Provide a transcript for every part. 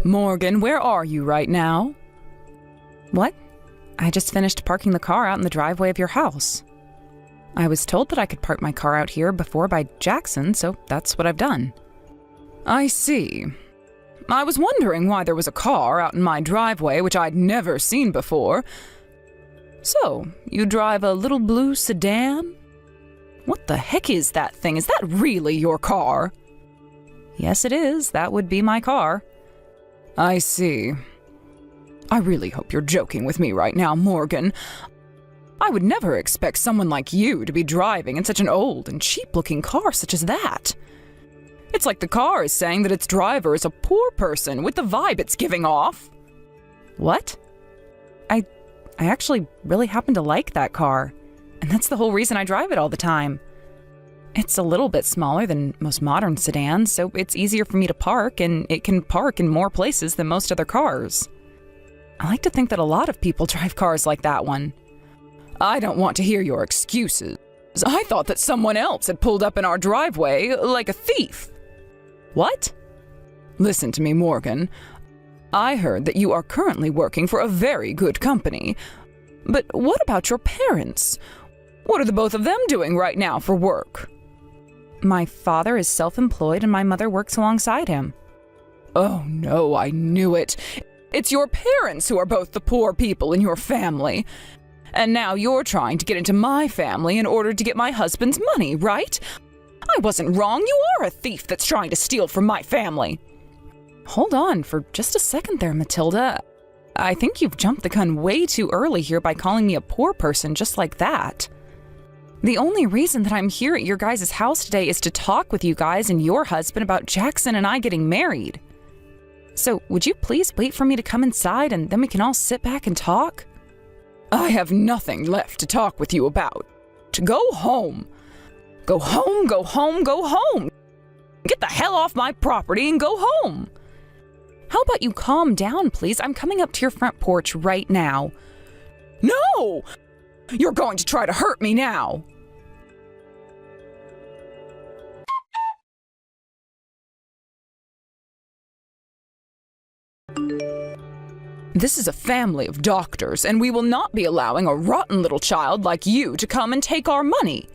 Morgan, where are you right now? What? I just finished parking the car out in the driveway of your house. I was told that I could park my car out here before by Jackson, so that's what I've done. I see. I was wondering why there was a car out in my driveway which I'd never seen before. So, you drive a little blue sedan? What the heck is that thing? Is that really your car? Yes, it is. That would be my car. I see. I really hope you're joking with me right now, Morgan. I would never expect someone like you to be driving in such an old and cheap-looking car such as that. It's like the car is saying that its driver is a poor person with the vibe it's giving off. What? I actually really happen to like that car, and that's the whole reason I drive it all the time. It's a little bit smaller than most modern sedans, so it's easier for me to park, and it can park in more places than most other cars. I like to think that a lot of people drive cars like that one. I don't want to hear your excuses. I thought that someone else had pulled up in our driveway like a thief. What? Listen to me, Morgan. I heard that you are currently working for a very good company. But what about your parents? What are the both of them doing right now for work? My father is self-employed and my mother works alongside him. Oh no, I knew it. It's your parents who are both the poor people in your family. And now you're trying to get into my family in order to get my husband's money, right? I wasn't wrong. You are a thief that's trying to steal from my family. Hold on for just a second there, Matilda. I think you've jumped the gun way too early here by calling me a poor person just like that. The only reason that I'm here at your guys' house today is to talk with you guys and your husband about Jackson and I getting married. So would you please wait for me to come inside and then we can all sit back and talk? I have nothing left to talk with you about. Go home. Go home, go home, go home. Get the hell off my property and go home. How about you calm down, please? I'm coming up to your front porch right now. No! You're going to try to hurt me now. This is a family of doctors, and we will not be allowing a rotten little child like you to come and take our money.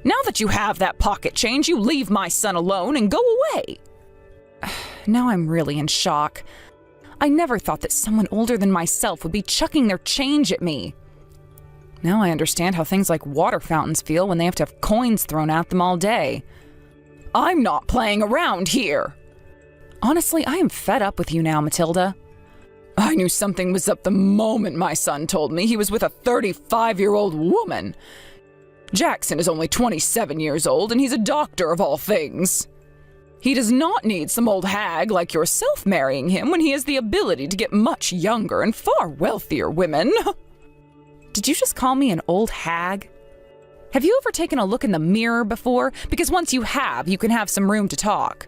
Now that you have that pocket change, you leave my son alone and go away. Now I'm really in shock. I never thought that someone older than myself would be chucking their change at me. Now I understand how things like water fountains feel when they have to have coins thrown at them all day. I'm not playing around here. Honestly, I am fed up with you now, Matilda. I knew something was up the moment my son told me he was with a 35-year-old woman. Jackson is only 27 years old, and he's a doctor of all things. He does not need some old hag like yourself marrying him when he has the ability to get much younger and far wealthier women. Did you just call me an old hag? Have you ever taken a look in the mirror before? Because once you have, you can have some room to talk.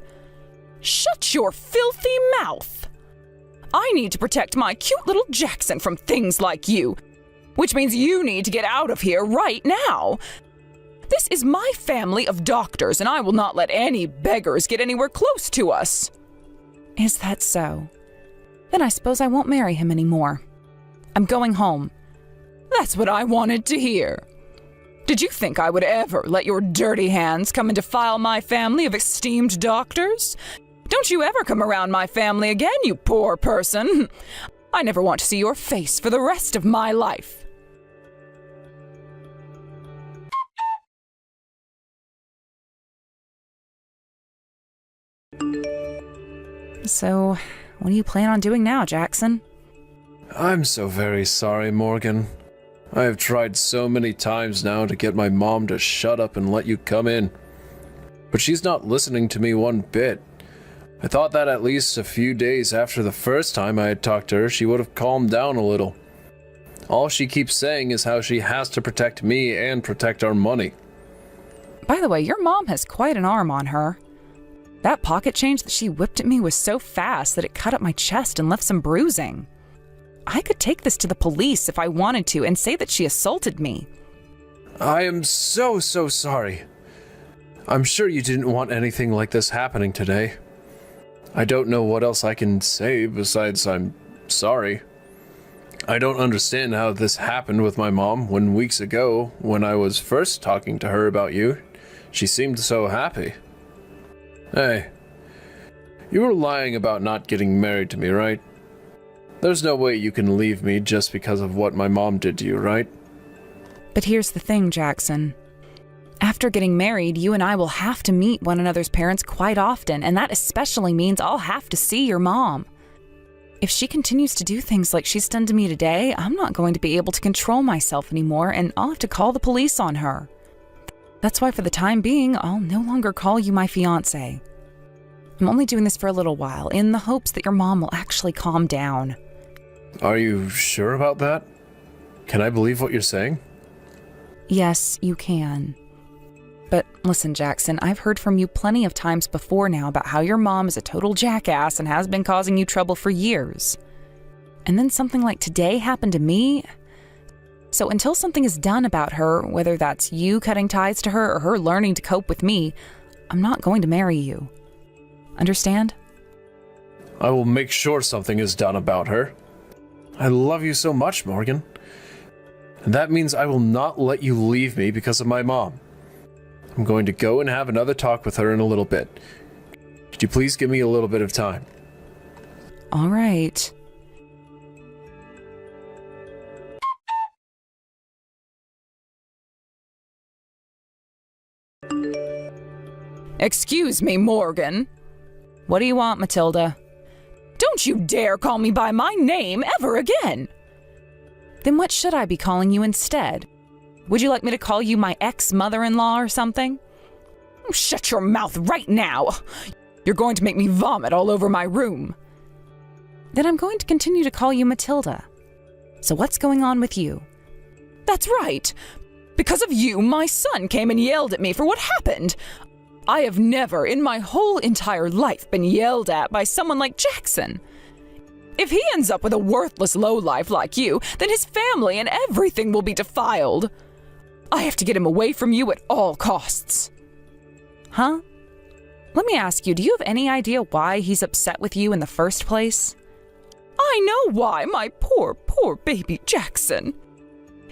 Shut your filthy mouth! I need to protect my cute little Jackson from things like you, which means you need to get out of here right now. This is my family of doctors, and I will not let any beggars get anywhere close to us. Is that so? Then I suppose I won't marry him anymore. I'm going home. That's what I wanted to hear. Did you think I would ever let your dirty hands come and defile my family of esteemed doctors? Don't you ever come around my family again, you poor person. I never want to see your face for the rest of my life. So, what do you plan on doing now, Jackson? I'm so very sorry, Morgan. I have tried so many times now to get my mom to shut up and let you come in. But she's not listening to me one bit. I thought that at least a few days after the first time I had talked to her, she would have calmed down a little. All she keeps saying is how she has to protect me and protect our money. By the way, your mom has quite an arm on her. That pocket change that she whipped at me was so fast that it cut up my chest and left some bruising. I could take this to the police if I wanted to and say that she assaulted me. I am so sorry. I'm sure you didn't want anything like this happening today. I don't know what else I can say besides I'm sorry. I don't understand how this happened with my mom when weeks ago, when I was first talking to her about you, she seemed so happy. Hey, you were lying about not getting married to me, right? There's no way you can leave me just because of what my mom did to you, right? But here's the thing, Jackson. After getting married, you and I will have to meet one another's parents quite often, and that especially means I'll have to see your mom. If she continues to do things like she's done to me today, I'm not going to be able to control myself anymore, and I'll have to call the police on her. That's why for the time being, I'll no longer call you my fiancé. I'm only doing this for a little while, in the hopes that your mom will actually calm down. Are you sure about that? Can I believe what you're saying? Yes, you can. But listen, Jackson, I've heard from you plenty of times before now about how your mom is a total jackass and has been causing you trouble for years. And then something like today happened to me. So until something is done about her, whether that's you cutting ties to her or her learning to cope with me, I'm not going to marry you. Understand? I will make sure something is done about her. I love you so much, Morgan. And that means I will not let you leave me because of my mom. I'm going to go and have another talk with her in a little bit. Could you please give me a little bit of time? All right. Excuse me, Morgan. What do you want, Matilda? Don't you dare call me by my name ever again! Then what should I be calling you instead? Would you like me to call you my ex-mother-in-law or something? Oh, shut your mouth right now! You're going to make me vomit all over my room. Then I'm going to continue to call you Matilda. So what's going on with you? That's right! Because of you, my son came and yelled at me for what happened. I have never in my whole entire life been yelled at by someone like Jackson. If he ends up with a worthless lowlife like you, then his family and everything will be defiled. I have to get him away from you at all costs. Huh? Let me ask you, do you have any idea why he's upset with you in the first place? I know why, my poor, poor baby Jackson.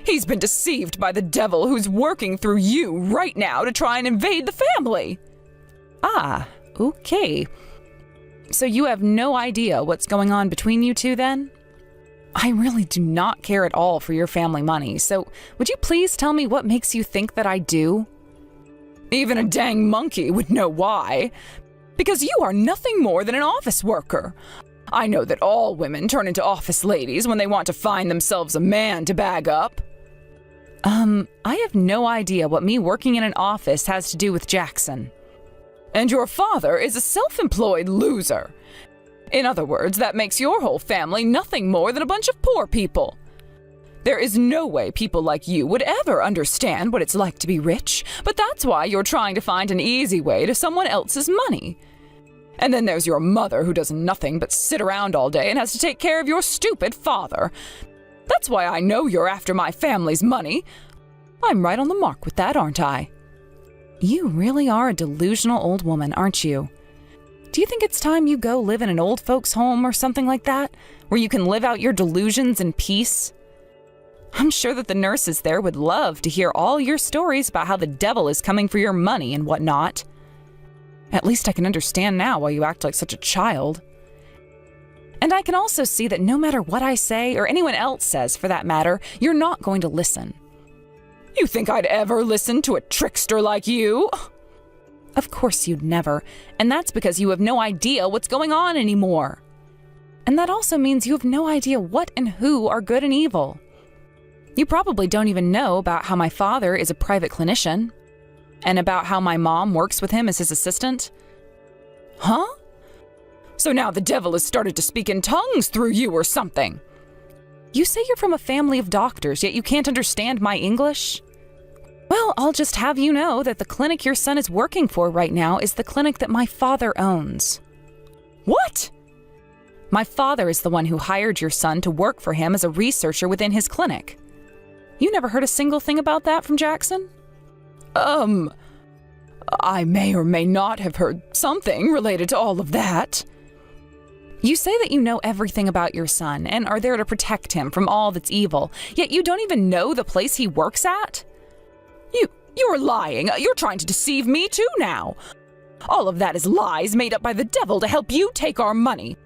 He's been deceived by the devil who's working through you right now to try and invade the family. Ah, okay. So you have no idea what's going on between you two then? I really do not care at all for your family money, so would you please tell me what makes you think that I do? Even a dang monkey would know why. Because you are nothing more than an office worker. I know that all women turn into office ladies when they want to find themselves a man to bag up. I have no idea what me working in an office has to do with Jackson. And your father is a self-employed loser. In other words, that makes your whole family nothing more than a bunch of poor people. There is no way people like you would ever understand what it's like to be rich, but that's why you're trying to find an easy way to someone else's money. And then there's your mother who does nothing but sit around all day and has to take care of your stupid father. That's why I know you're after my family's money. I'm right on the mark with that, aren't I? You really are a delusional old woman, aren't you? Do you think it's time you go live in an old folks' home or something like that, where you can live out your delusions in peace? I'm sure that the nurses there would love to hear all your stories about how the devil is coming for your money and whatnot. At least I can understand now why you act like such a child. And I can also see that no matter what I say, or anyone else says for that matter, you're not going to listen. You think I'd ever listen to a trickster like you? Of course you'd never, and that's because you have no idea what's going on anymore. And that also means you have no idea what and who are good and evil. You probably don't even know about how my father is a private clinician, and about how my mom works with him as his assistant. Huh? So now the devil has started to speak in tongues through you or something. You say you're from a family of doctors, yet you can't understand my English? Well, I'll just have you know that the clinic your son is working for right now is the clinic that my father owns. What? My father is the one who hired your son to work for him as a researcher within his clinic. You never heard a single thing about that from Jackson? I may or may not have heard something related to all of that. You say that you know everything about your son and are there to protect him from all that's evil, yet you don't even know the place he works at? You're lying. You're trying to deceive me too now. All of that is lies made up by the devil to help you take our money.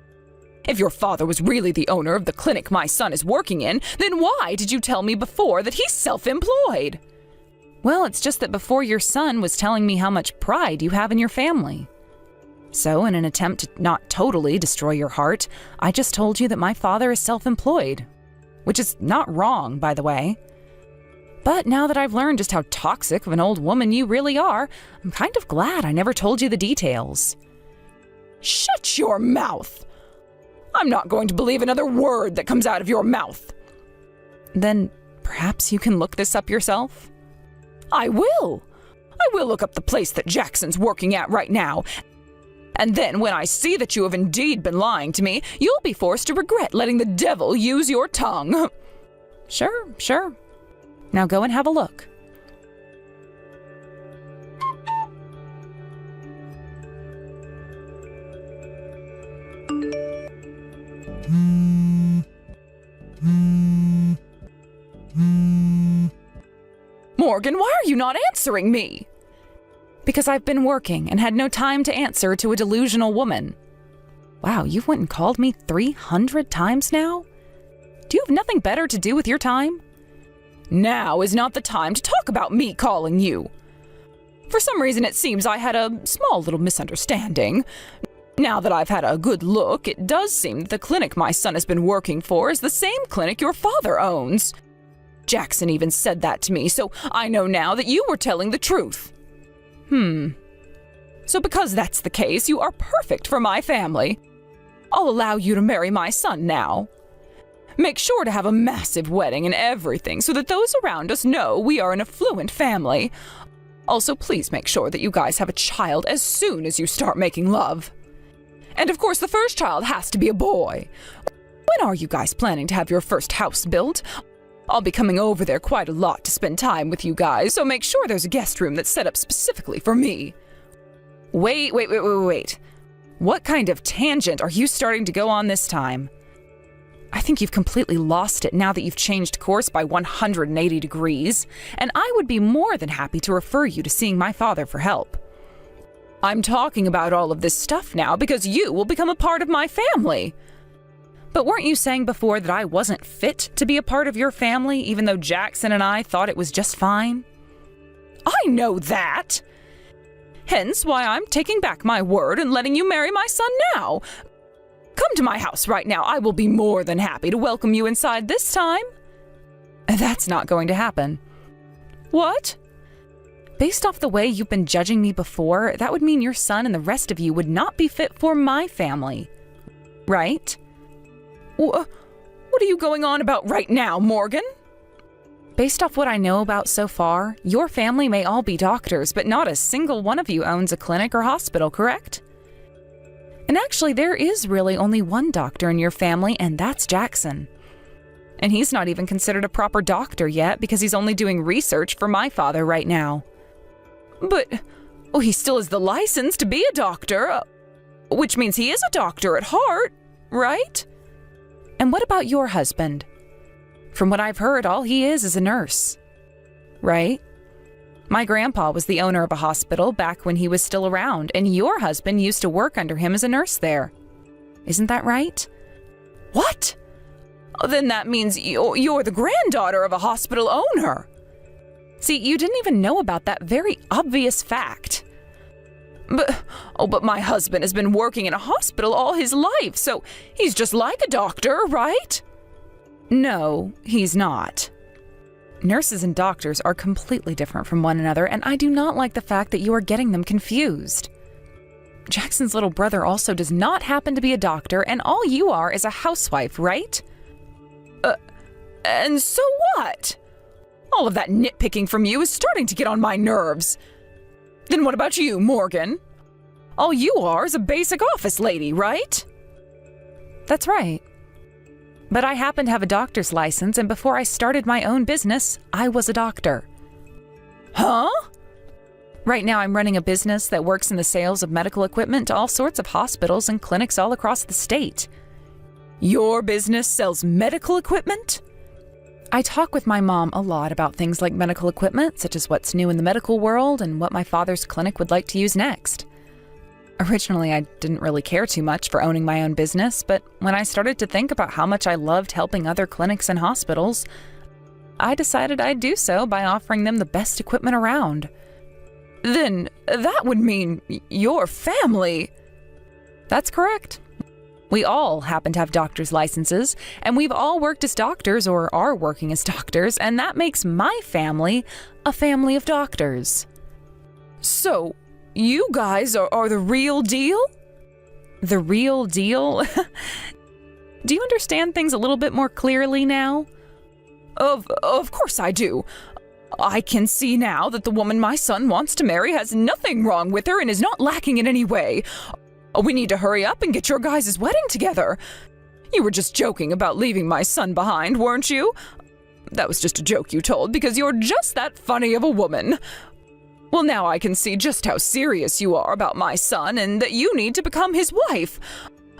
If your father was really the owner of the clinic my son is working in, then why did you tell me before that he's self-employed? Well, it's just that before your son was telling me how much pride you have in your family. So, in an attempt to not totally destroy your heart, I just told you that my father is self-employed. Which is not wrong, by the way. But now that I've learned just how toxic of an old woman you really are, I'm kind of glad I never told you the details. Shut your mouth! I'm not going to believe another word that comes out of your mouth. Then perhaps you can look this up yourself? I will! I will look up the place that Jackson's working at right now. And then when I see that you have indeed been lying to me, you'll be forced to regret letting the devil use your tongue. Sure. Now go and have a look. Morgan, why are you not answering me? Because I've been working and had no time to answer to a delusional woman. Wow, you've went and called me 300 times now? Do you have nothing better to do with your time? Now is not the time to talk about me calling you. For some reason it seems I had a small little misunderstanding. Now that I've had a good look, it does seem that the clinic my son has been working for is the same clinic your father owns. Jackson even said that to me, so I know now that you were telling the truth. So because that's the case, you are perfect for my family. I'll allow you to marry my son now. Make sure to have a massive wedding and everything so that those around us know we are an affluent family. Also, please make sure that you guys have a child as soon as you start making love. And of course, the first child has to be a boy. When are you guys planning to have your first house built? I'll be coming over there quite a lot to spend time with you guys, so make sure there's a guest room that's set up specifically for me. Wait. What kind of tangent are you starting to go on this time? I think you've completely lost it now that you've changed course by 180 degrees, and I would be more than happy to refer you to seeing my father for help. I'm talking about all of this stuff now because you will become a part of my family. But weren't you saying before that I wasn't fit to be a part of your family, even though Jackson and I thought it was just fine? I know that! Hence why I'm taking back my word and letting you marry my son now. Come to my house right now. I will be more than happy to welcome you inside this time. That's not going to happen. What? Based off the way you've been judging me before, that would mean your son and the rest of you would not be fit for my family. Right? What are you going on about right now, Morgan? Based off what I know about so far, your family may all be doctors, but not a single one of you owns a clinic or hospital, correct? And actually, there is really only one doctor in your family, and that's Jackson. And he's not even considered a proper doctor yet because he's only doing research for my father right now. But he still has the license to be a doctor, which means he is a doctor at heart, right? And what about your husband? From what I've heard, all he is a nurse, right? My grandpa was the owner of a hospital back when he was still around, and your husband used to work under him as a nurse there. Isn't that right? What? Then that means you're the granddaughter of a hospital owner. See, you didn't even know about that very obvious fact. But my husband has been working in a hospital all his life, so he's just like a doctor, right? No, he's not. Nurses and doctors are completely different from one another, and I do not like the fact that you are getting them confused. Jackson's little brother also does not happen to be a doctor, and all you are is a housewife, right? And so what? All of that nitpicking from you is starting to get on my nerves. Then what about you, Morgan? All you are is a basic office lady, right? That's right. But I happen to have a doctor's license, and before I started my own business, I was a doctor. Huh? Right now, I'm running a business that works in the sales of medical equipment to all sorts of hospitals and clinics all across the state. Your business sells medical equipment? I talk with my mom a lot about things like medical equipment, such as what's new in the medical world and what my father's clinic would like to use next. Originally, I didn't really care too much for owning my own business, but when I started to think about how much I loved helping other clinics and hospitals, I decided I'd do so by offering them the best equipment around. Then that would mean your family. That's correct. We all happen to have doctor's licenses, and we've all worked as doctors or are working as doctors, and that makes my family a family of doctors. So, you guys are the real deal? The real deal? Do you understand things a little bit more clearly now? Of course I do. I can see now that the woman my son wants to marry has nothing wrong with her and is not lacking in any way. We need to hurry up and get your guys' wedding together. You were just joking about leaving my son behind, weren't you? That was just a joke you told because you're just that funny of a woman. Well, now I can see just how serious you are about my son and that you need to become his wife.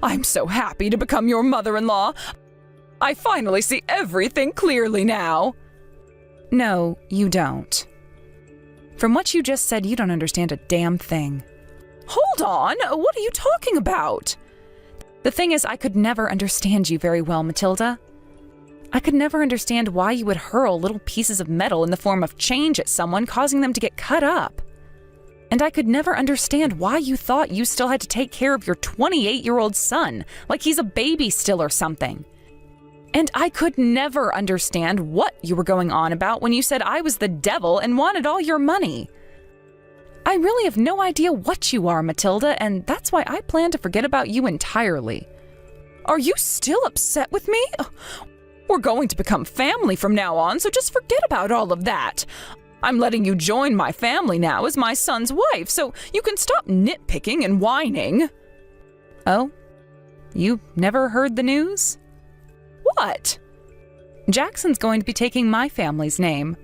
I'm so happy to become your mother-in-law. I finally see everything clearly now. No, you don't. From what you just said, you don't understand a damn thing. Hold on, what are you talking about? The thing is, I could never understand you very well, Matilda. I could never understand why you would hurl little pieces of metal in the form of change at someone, causing them to get cut up. And I could never understand why you thought you still had to take care of your 28-year-old son, like he's a baby still or something. And I could never understand what you were going on about when you said I was the devil and wanted all your money. I really have no idea what you are, Matilda, and that's why I plan to forget about you entirely. Are you still upset with me? We're going to become family from now on, so just forget about all of that. I'm letting you join my family now as my son's wife, so you can stop nitpicking and whining. Oh? You never heard the news? What? Jackson's going to be taking my family's name.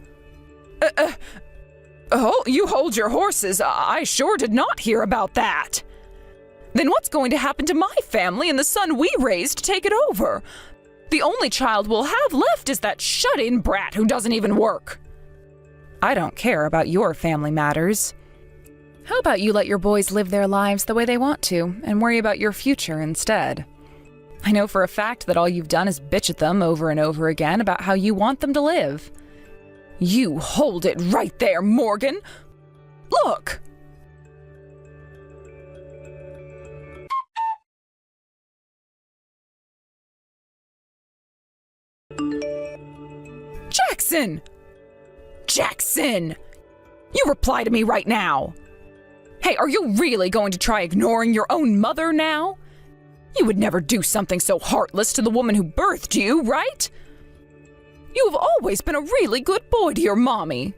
Oh, you hold your horses. I sure did not hear about that. Then what's going to happen to my family and the son we raised to take it over? The only child we'll have left is that shut-in brat who doesn't even work. I don't care about your family matters. How about you let your boys live their lives the way they want to and worry about your future instead? I know for a fact that all you've done is bitch at them over and over again about how you want them to live. You hold it right there, Morgan. Look! Jackson! Jackson! You reply to me right now! Hey, are you really going to try ignoring your own mother now? You would never do something so heartless to the woman who birthed you, right? You have always been a really good boy to your mommy.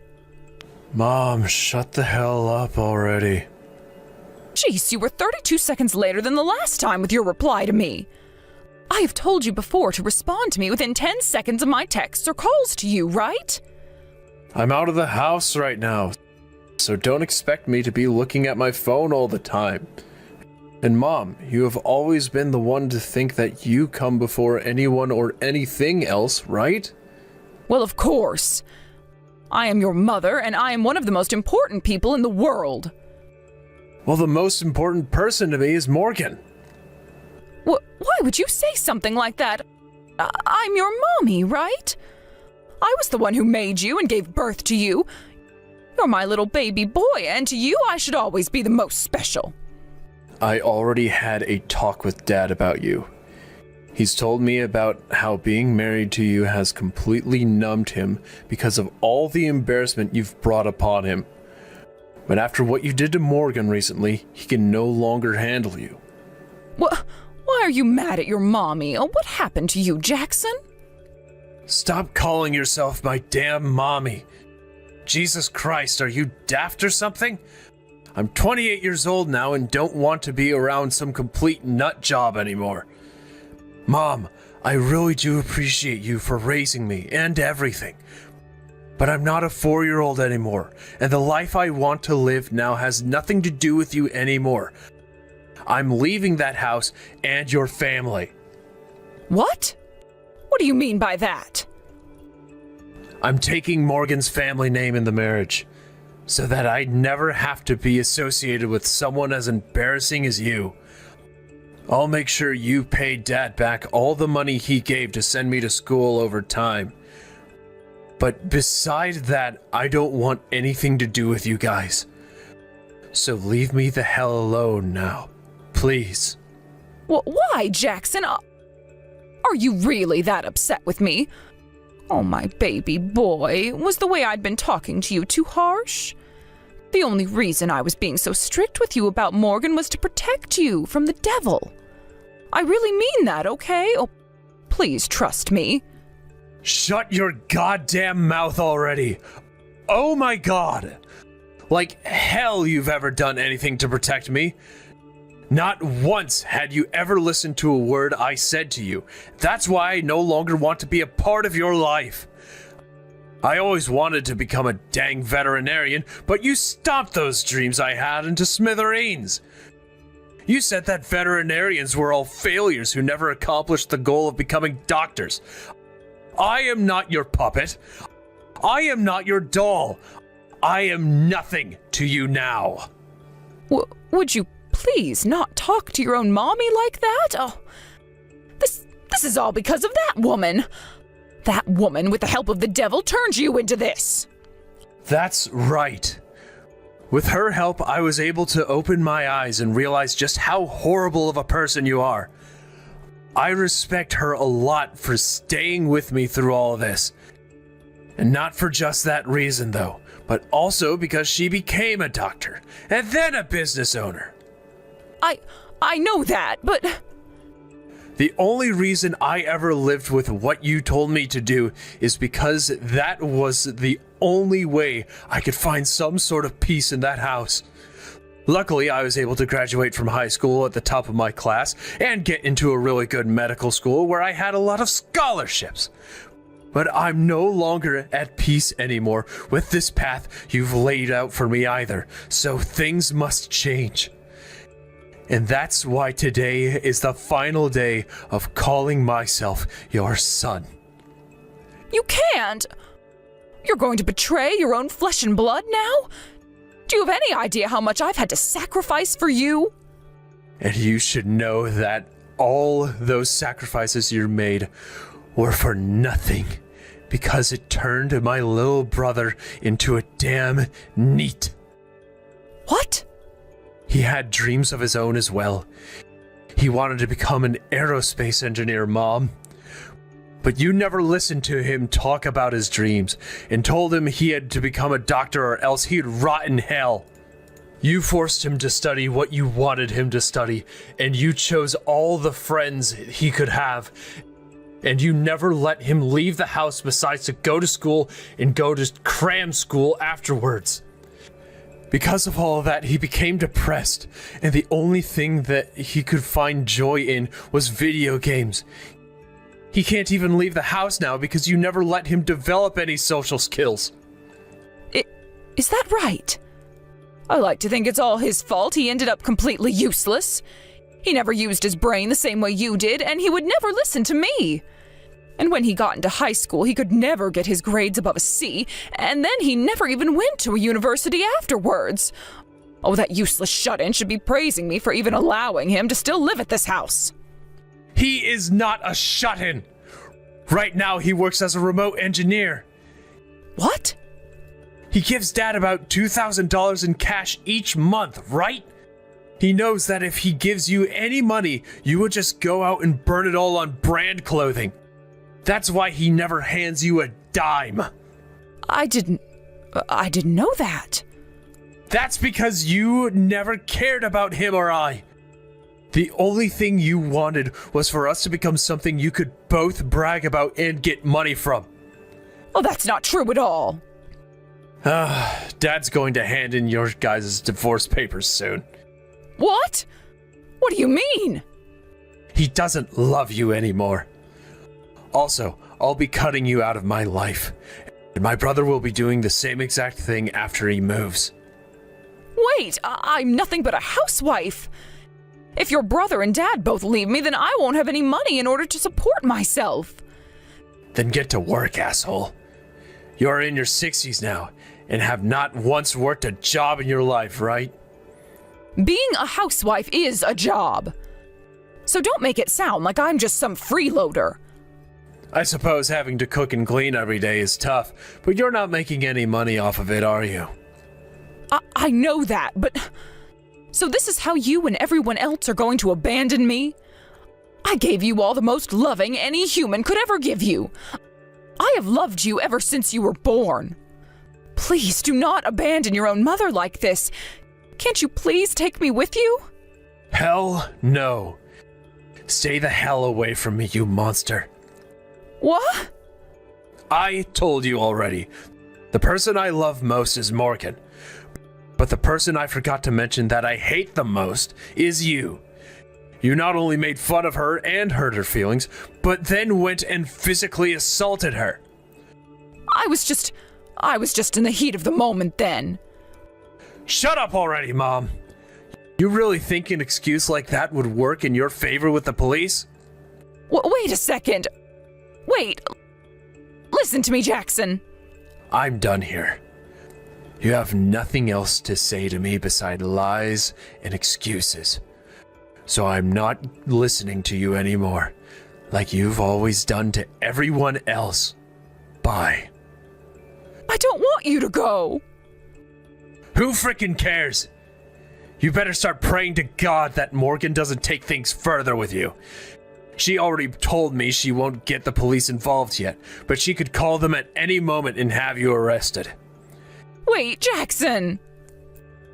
Mom, shut the hell up already. Jeez, you were 32 seconds later than the last time with your reply to me. I have told you before to respond to me within 10 seconds of my texts or calls to you, right? I'm out of the house right now, so don't expect me to be looking at my phone all the time. And Mom, you have always been the one to think that you come before anyone or anything else, right? Well, of course. I am your mother, and I am one of the most important people in the world. Well, the most important person to me is Morgan. Why would you say something like that? I'm your mommy, right? I was the one who made you and gave birth to you. You're my little baby boy, and to you I should always be the most special. I already had a talk with Dad about you. He's told me about how being married to you has completely numbed him because of all the embarrassment you've brought upon him. But after what you did to Morgan recently, he can no longer handle you. Why are you mad at your mommy? What happened to you, Jackson? Stop calling yourself my damn mommy. Jesus Christ, are you daft or something? I'm 28 years old now and don't want to be around some complete nut job anymore. Mom, I really do appreciate you for raising me and everything. But I'm not a 4-year-old anymore, and the life I want to live now has nothing to do with you anymore. I'm leaving that house and your family. What? What do you mean by that? I'm taking Morgan's family name in the marriage, so that I never have to be associated with someone as embarrassing as you. I'll make sure you pay Dad back all the money he gave to send me to school over time. But besides that, I don't want anything to do with you guys. So leave me the hell alone now, please. Why, Jackson? Are you really that upset with me? Oh, my baby boy, was the way I'd been talking to you too harsh? The only reason I was being so strict with you about Morgan was to protect you from the devil. I really mean that, okay? Oh, please trust me. Shut your goddamn mouth already. Oh my god. Like hell you've ever done anything to protect me. Not once had you ever listened to a word I said to you. That's why I no longer want to be a part of your life. I always wanted to become a dang veterinarian, but you stomped those dreams I had into smithereens. You said that veterinarians were all failures who never accomplished the goal of becoming doctors. I am not your puppet. I am not your doll. I am nothing to you now. Would you please not talk to your own mommy like that? Oh, this is all because of that woman. That woman, with the help of the devil, turned you into this. That's right. With her help, I was able to open my eyes and realize just how horrible of a person you are. I respect her a lot for staying with me through all of this. And not for just that reason, though, but also because she became a doctor and then a business owner. I know that, but... The only reason I ever lived with what you told me to do is because that was the only way I could find some sort of peace in that house. Luckily, I was able to graduate from high school at the top of my class and get into a really good medical school where I had a lot of scholarships. But I'm no longer at peace anymore with this path you've laid out for me either, so things must change. And that's why today is the final day of calling myself your son. You can't! You're going to betray your own flesh and blood now? Do you have any idea how much I've had to sacrifice for you? And you should know that all those sacrifices you made were for nothing, because it turned my little brother into a damn NEET. What? He had dreams of his own as well. He wanted to become an aerospace engineer, Mom. But you never listened to him talk about his dreams and told him he had to become a doctor or else he'd rot in hell. You forced him to study what you wanted him to study, and you chose all the friends he could have. And you never let him leave the house besides to go to school and go to cram school afterwards. Because of all of that, he became depressed, and the only thing that he could find joy in was video games. He can't even leave the house now because you never let him develop any social skills. Is that right? I like to think it's all his fault he ended up completely useless. He never used his brain the same way you did, and he would never listen to me. And when he got into high school, he could never get his grades above a C, and then he never even went to a university afterwards. Oh, that useless shut-in should be praising me for even allowing him to still live at this house. He is not a shut-in. Right now, he works as a remote engineer. What? He gives Dad about $2,000 in cash each month, right? He knows that if he gives you any money, you would just go out and burn it all on brand clothing. That's why he never hands you a dime. I didn't know that. That's because you never cared about him or I. The only thing you wanted was for us to become something you could both brag about and get money from. Oh, that's not true at all. Dad's going to hand in your guys' divorce papers soon. What? What do you mean? He doesn't love you anymore. Also, I'll be cutting you out of my life. And my brother will be doing the same exact thing after he moves. Wait, I'm nothing but a housewife. If your brother and dad both leave me, then I won't have any money in order to support myself. Then get to work, asshole. You're in your 60s now and have not once worked a job in your life, right? Being a housewife is a job. So don't make it sound like I'm just some freeloader. I suppose having to cook and clean every day is tough, but you're not making any money off of it, are you? I know that, but... So this is how you and everyone else are going to abandon me? I gave you all the most loving any human could ever give you. I have loved you ever since you were born. Please do not abandon your own mother like this. Can't you please take me with you? Hell no. Stay the hell away from me, you monster. What? I told you already. The person I love most is Morgan. But the person I forgot to mention that I hate the most is you. You not only made fun of her and hurt her feelings, but then went and physically assaulted her. I was just in the heat of the moment then. Shut up already, Mom. You really think an excuse like that would work in your favor with the police? Wait a second. Wait. Listen to me, Jackson. I'm done here. You have nothing else to say to me beside lies and excuses. So I'm not listening to you anymore, like you've always done to everyone else. Bye. I don't want you to go. Who frickin' cares? You better start praying to God that Morgan doesn't take things further with you. She already told me she won't get the police involved yet, but she could call them at any moment and have you arrested. Wait, Jackson!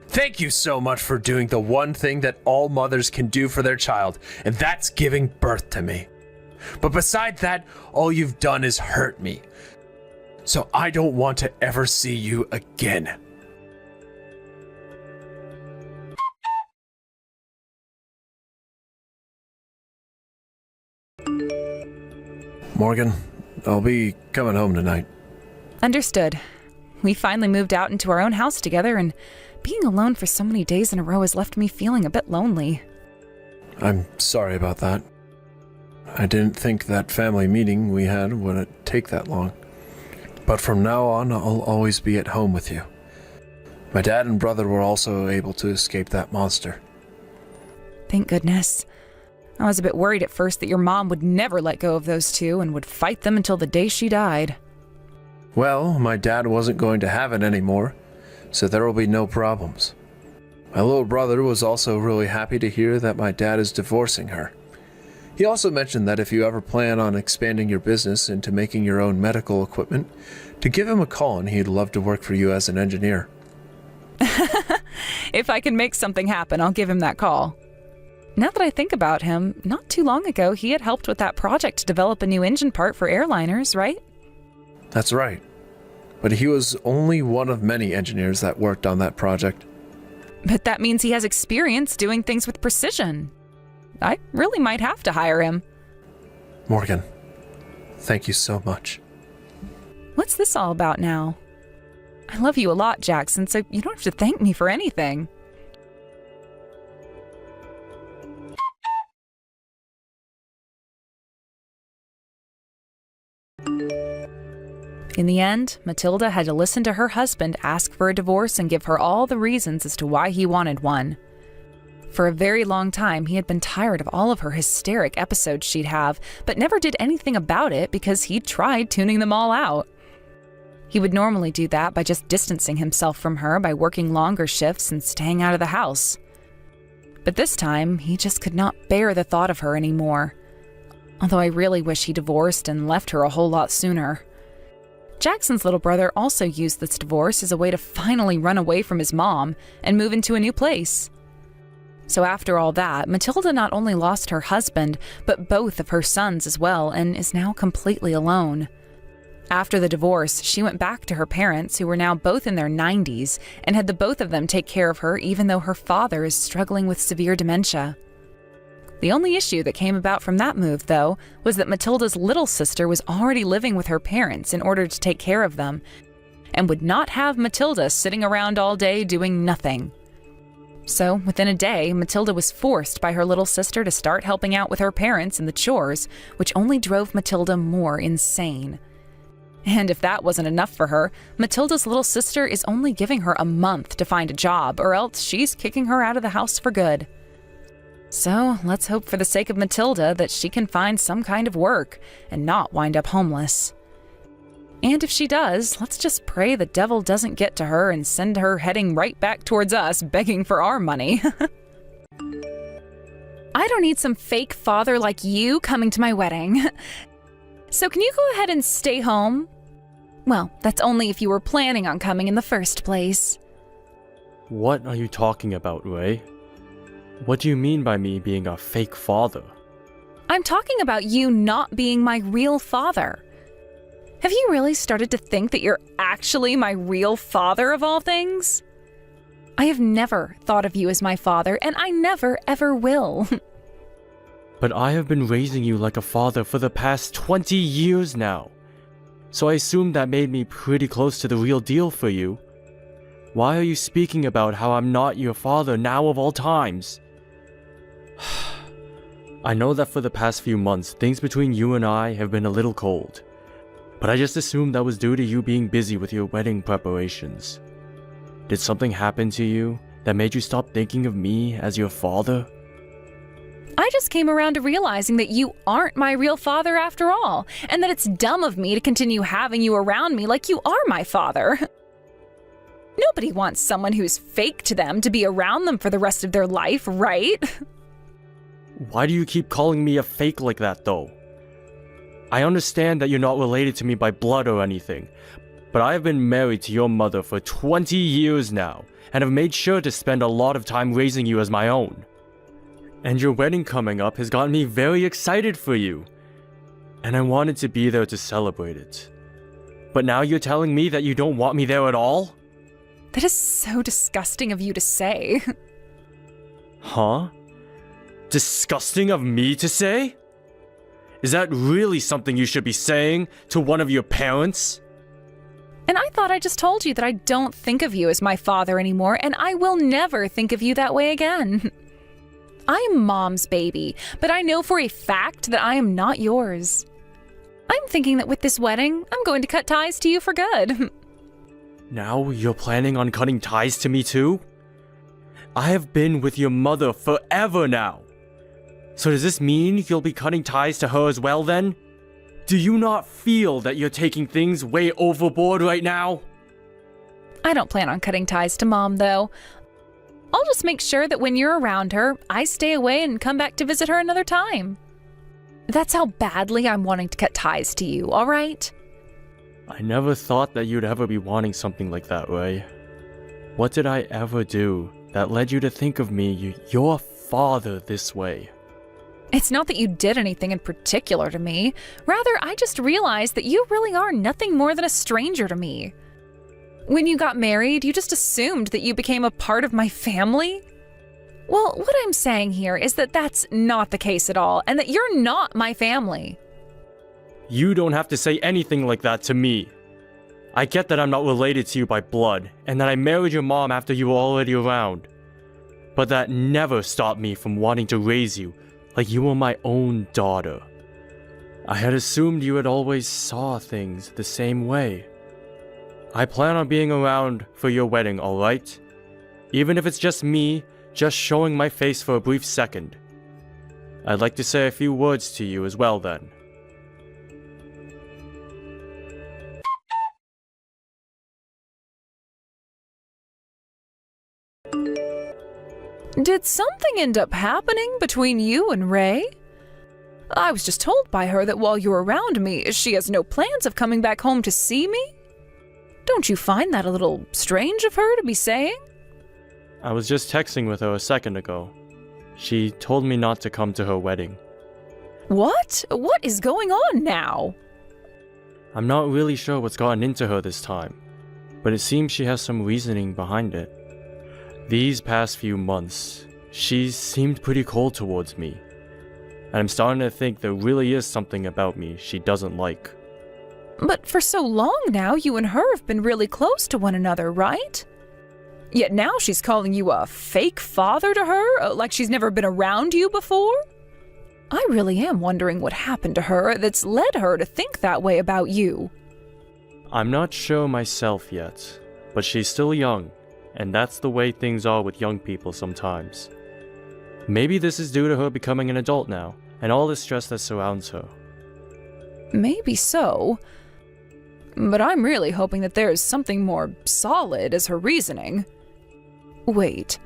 Thank you so much for doing the one thing that all mothers can do for their child, and that's giving birth to me. But beside that, all you've done is hurt me. So I don't want to ever see you again. Morgan, I'll be coming home tonight. Understood. We finally moved out into our own house together, and being alone for so many days in a row has left me feeling a bit lonely. I'm sorry about that. I didn't think that family meeting we had would take that long. But from now on, I'll always be at home with you. My dad and brother were also able to escape that monster. Thank goodness. I was a bit worried at first that your mom would never let go of those two and would fight them until the day she died. Well, my dad wasn't going to have it anymore, so there will be no problems. My little brother was also really happy to hear that my dad is divorcing her. He also mentioned that if you ever plan on expanding your business into making your own medical equipment, to give him a call and he'd love to work for you as an engineer. If I can make something happen, I'll give him that call. Now that I think about him, not too long ago he had helped with that project to develop a new engine part for airliners, right? That's right. But he was only one of many engineers that worked on that project. But that means he has experience doing things with precision. I really might have to hire him. Morgan, thank you so much. What's this all about now? I love you a lot, Jackson, so you don't have to thank me for anything. In the end, Matilda had to listen to her husband ask for a divorce and give her all the reasons as to why he wanted one. For a very long time, he had been tired of all of her hysteric episodes she'd have, but never did anything about it because he'd tried tuning them all out. He would normally do that by just distancing himself from her by working longer shifts and staying out of the house. But this time, he just could not bear the thought of her anymore. Although I really wish he divorced and left her a whole lot sooner. Jackson's little brother also used this divorce as a way to finally run away from his mom and move into a new place. So after all that, Matilda not only lost her husband, but both of her sons as well, and is now completely alone. After the divorce, she went back to her parents, who were now both in their 90s, and had the both of them take care of her even though her father is struggling with severe dementia. The only issue that came about from that move, though, was that Matilda's little sister was already living with her parents in order to take care of them, and would not have Matilda sitting around all day doing nothing. So, within a day, Matilda was forced by her little sister to start helping out with her parents in the chores, which only drove Matilda more insane. And if that wasn't enough for her, Matilda's little sister is only giving her a month to find a job, or else she's kicking her out of the house for good. So, let's hope for the sake of Matilda that she can find some kind of work and not wind up homeless. And if she does, let's just pray the devil doesn't get to her and send her heading right back towards us, begging for our money. I don't need some fake father like you coming to my wedding. So can you go ahead and stay home? Well, that's only if you were planning on coming in the first place. What are you talking about, Ray? What do you mean by me being a fake father? I'm talking about you not being my real father. Have you really started to think that you're actually my real father of all things? I have never thought of you as my father, and I never ever will. But I have been raising you like a father for the past 20 years now. So I assume that made me pretty close to the real deal for you. Why are you speaking about how I'm not your father now of all times? I know that for the past few months, things between you and I have been a little cold. But I just assumed that was due to you being busy with your wedding preparations. Did something happen to you that made you stop thinking of me as your father? I just came around to realizing that you aren't my real father after all, and that it's dumb of me to continue having you around me like you are my father. Nobody wants someone who's fake to them to be around them for the rest of their life, right? Why do you keep calling me a fake like that, though? I understand that you're not related to me by blood or anything, but I have been married to your mother for 20 years now, and have made sure to spend a lot of time raising you as my own. And your wedding coming up has gotten me very excited for you, and I wanted to be there to celebrate it. But now you're telling me that you don't want me there at all? That is so disgusting of you to say. Huh? Disgusting of me to say? Is that really something you should be saying to one of your parents? And I thought I just told you that I don't think of you as my father anymore, and I will never think of you that way again. I'm Mom's baby, but I know for a fact that I am not yours. I'm thinking that with this wedding, I'm going to cut ties to you for good. Now you're planning on cutting ties to me too? I have been with your mother forever now. So does this mean you'll be cutting ties to her as well then? Do you not feel that you're taking things way overboard right now? I don't plan on cutting ties to Mom, though. I'll just make sure that when you're around her, I stay away and come back to visit her another time. That's how badly I'm wanting to cut ties to you, all right? I never thought that you'd ever be wanting something like that, Ray. What did I ever do that led you to think of me, your father, this way? It's not that you did anything in particular to me. Rather, I just realized that you really are nothing more than a stranger to me. When you got married, you just assumed that you became a part of my family? Well, what I'm saying here is that that's not the case at all, and that you're not my family. You don't have to say anything like that to me. I get that I'm not related to you by blood, and that I married your mom after you were already around. But that never stopped me from wanting to raise you like you were my own daughter. I had assumed you had always saw things the same way. I plan on being around for your wedding, alright? Even if it's just me, just showing my face for a brief second. I'd like to say a few words to you as well then. Did something end up happening between you and Ray? I was just told by her that while you're around me, she has no plans of coming back home to see me. Don't you find that a little strange of her to be saying? I was just texting with her a second ago. She told me not to come to her wedding. What? What is going on now? I'm not really sure what's gotten into her this time, but it seems she has some reasoning behind it. These past few months, she's seemed pretty cold towards me, And I'm starting to think there really is something about me she doesn't like. But for so long now, you and her have been really close to one another, right? Yet now she's calling you a fake father to her, like she's never been around you before? I really am wondering what happened to her that's led her to think that way about you. I'm not sure myself yet, but she's still young, and that's the way things are with young people sometimes. Maybe this is due to her becoming an adult now, and all the stress that surrounds her. Maybe so. But I'm really hoping that there's something more solid as her reasoning. Wait.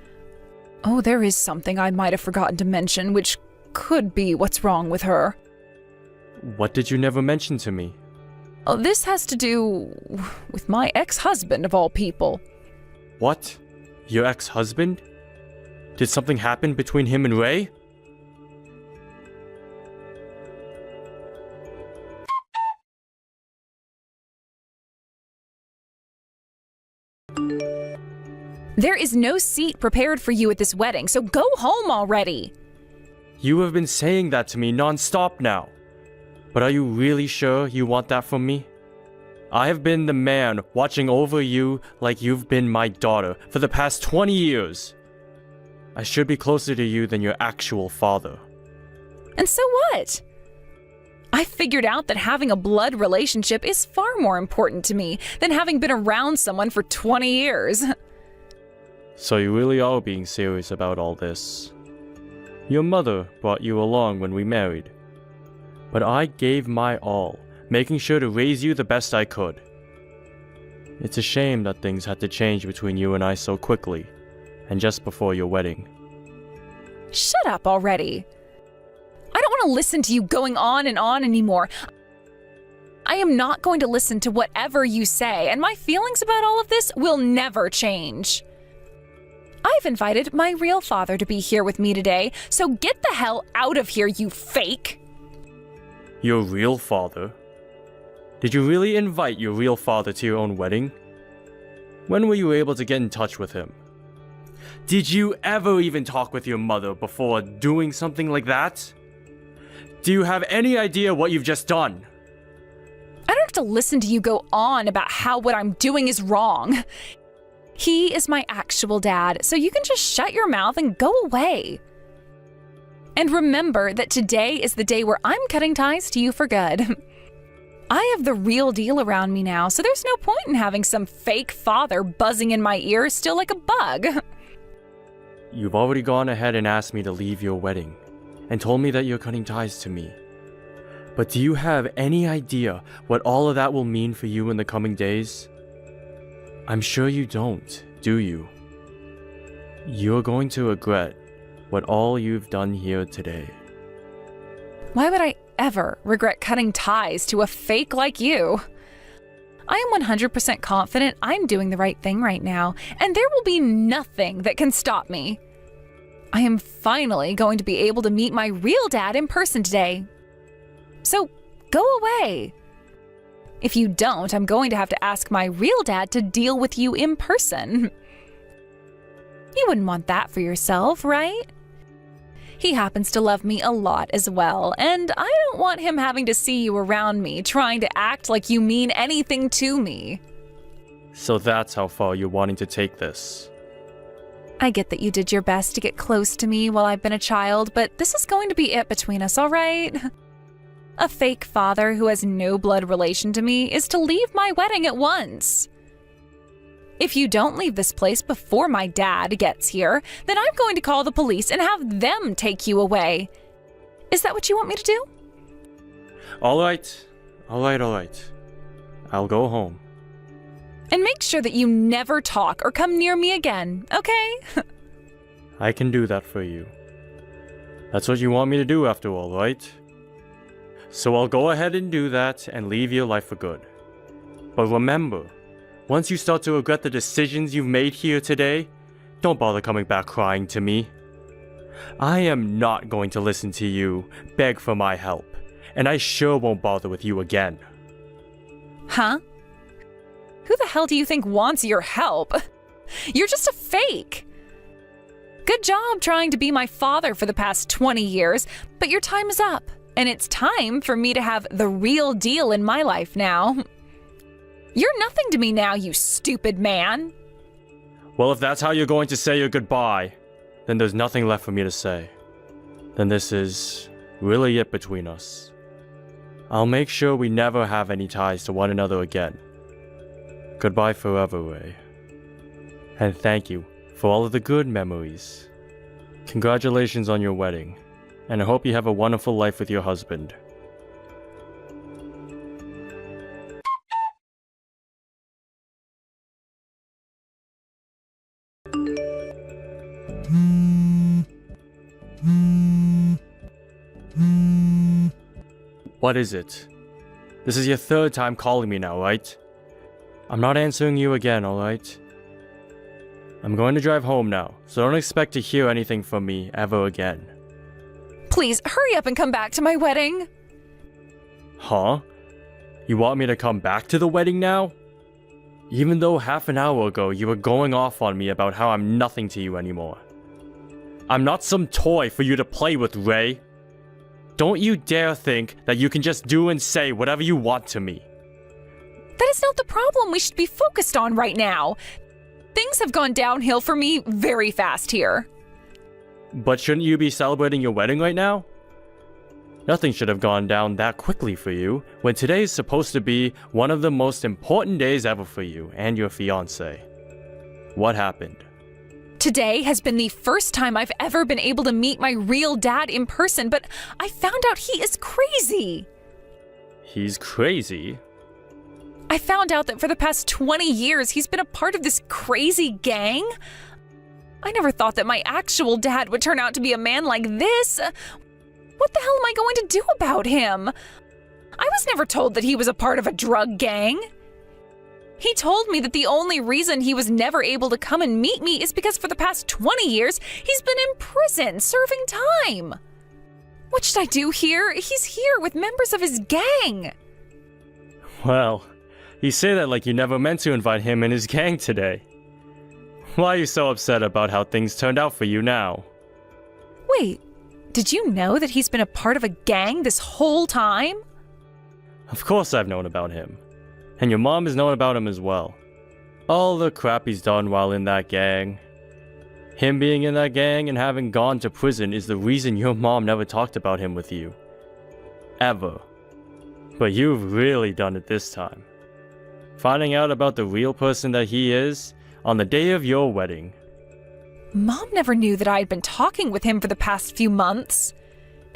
Oh, there is something I might have forgotten to mention, which could be what's wrong with her. What did you never mention to me? Oh, this has to do with my ex-husband, of all people. What? Your ex-husband? Did something happen between him and Ray? There is no seat prepared for you at this wedding, so go home already. You have been saying that to me non-stop now. But are you really sure you want that from me? I have been the man watching over you like you've been my daughter for the past 20 years. I should be closer to you than your actual father. And so what? I figured out that having a blood relationship is far more important to me than having been around someone for 20 years. So you really are being serious about all this. Your mother brought you along when we married. But I gave my all, making sure to raise you the best I could. It's a shame that things had to change between you and I so quickly, and just before your wedding. Shut up already. I don't want to listen to you going on and on anymore. I am not going to listen to whatever you say, and my feelings about all of this will never change. I've invited my real father to be here with me today, so get the hell out of here, you fake! Your real father? Did you really invite your real father to your own wedding? When were you able to get in touch with him? Did you ever even talk with your mother before doing something like that? Do you have any idea what you've just done? I don't have to listen to you go on about how what I'm doing is wrong. He is my actual dad, so you can just shut your mouth and go away. And remember that today is the day where I'm cutting ties to you for good. I have the real deal around me now, so there's no point in having some fake father buzzing in my ear still like a bug. You've already gone ahead and asked me to leave your wedding, and told me that you're cutting ties to me. But do you have any idea what all of that will mean for you in the coming days? I'm sure you don't, do you? You're going to regret what all you've done here today. Why would I ever regret cutting ties to a fake like you? I am 100% confident I'm doing the right thing right now, and there will be nothing that can stop me. I am finally going to be able to meet my real dad in person today. So, go away. If you don't, I'm going to have to ask my real dad to deal with you in person. You wouldn't want that for yourself, right? He happens to love me a lot as well, and I don't want him having to see you around me trying to act like you mean anything to me. So that's how far you're wanting to take this. I get that you did your best to get close to me while I've been a child, but this is going to be it between us, all right? A fake father who has no blood relation to me is to leave my wedding at once. If you don't leave this place before my dad gets here, then I'm going to call the police and have them take you away. Is that what you want me to do? All right. I'll go home. And make sure that you never talk or come near me again, okay? I can do that for you. That's what you want me to do after all, right? So I'll go ahead and do that and leave your life for good. But remember, once you start to regret the decisions you've made here today, don't bother coming back crying to me. I am not going to listen to you beg for my help, and I sure won't bother with you again. Huh? Who the hell do you think wants your help? You're just a fake. Good job trying to be my father for the past 20 years, but your time is up, and it's time for me to have the real deal in my life now. You're nothing to me now, you stupid man. Well, if that's how you're going to say your goodbye, then there's nothing left for me to say. Then this is really it between us. I'll make sure we never have any ties to one another again. Goodbye forever, Ray. And thank you for all of the good memories. Congratulations on your wedding, and I hope you have a wonderful life with your husband. What is it? This is your third time calling me now, right? I'm not answering you again, alright? I'm going to drive home now, so don't expect to hear anything from me ever again. Please, hurry up and come back to my wedding. Huh? You want me to come back to the wedding now? Even though half an hour ago you were going off on me about how I'm nothing to you anymore. I'm not some toy for you to play with, Ray. Don't you dare think that you can just do and say whatever you want to me. That is not the problem we should be focused on right now. Things have gone downhill for me very fast here. But shouldn't you be celebrating your wedding right now? Nothing should have gone down that quickly for you, when today is supposed to be one of the most important days ever for you and your fiancé. What happened? Today has been the first time I've ever been able to meet my real dad in person, but I found out he is crazy. He's crazy? I found out that for the past 20 years, he's been a part of this crazy gang. I never thought that my actual dad would turn out to be a man like this. What the hell am I going to do about him? I was never told that he was a part of a drug gang. He told me that the only reason he was never able to come and meet me is because for the past 20 years, he's been in prison serving time. What should I do here? He's here with members of his gang. Well, you say that like you never meant to invite him and his gang today. Why are you so upset about how things turned out for you now? Wait, did you know that he's been a part of a gang this whole time? Of course I've known about him. And your mom has known about him as well. All the crap he's done while in that gang. Him being in that gang and having gone to prison is the reason your mom never talked about him with you. Ever. But you've really done it this time. Finding out about the real person that he is on the day of your wedding. Mom never knew that I had been talking with him for the past few months.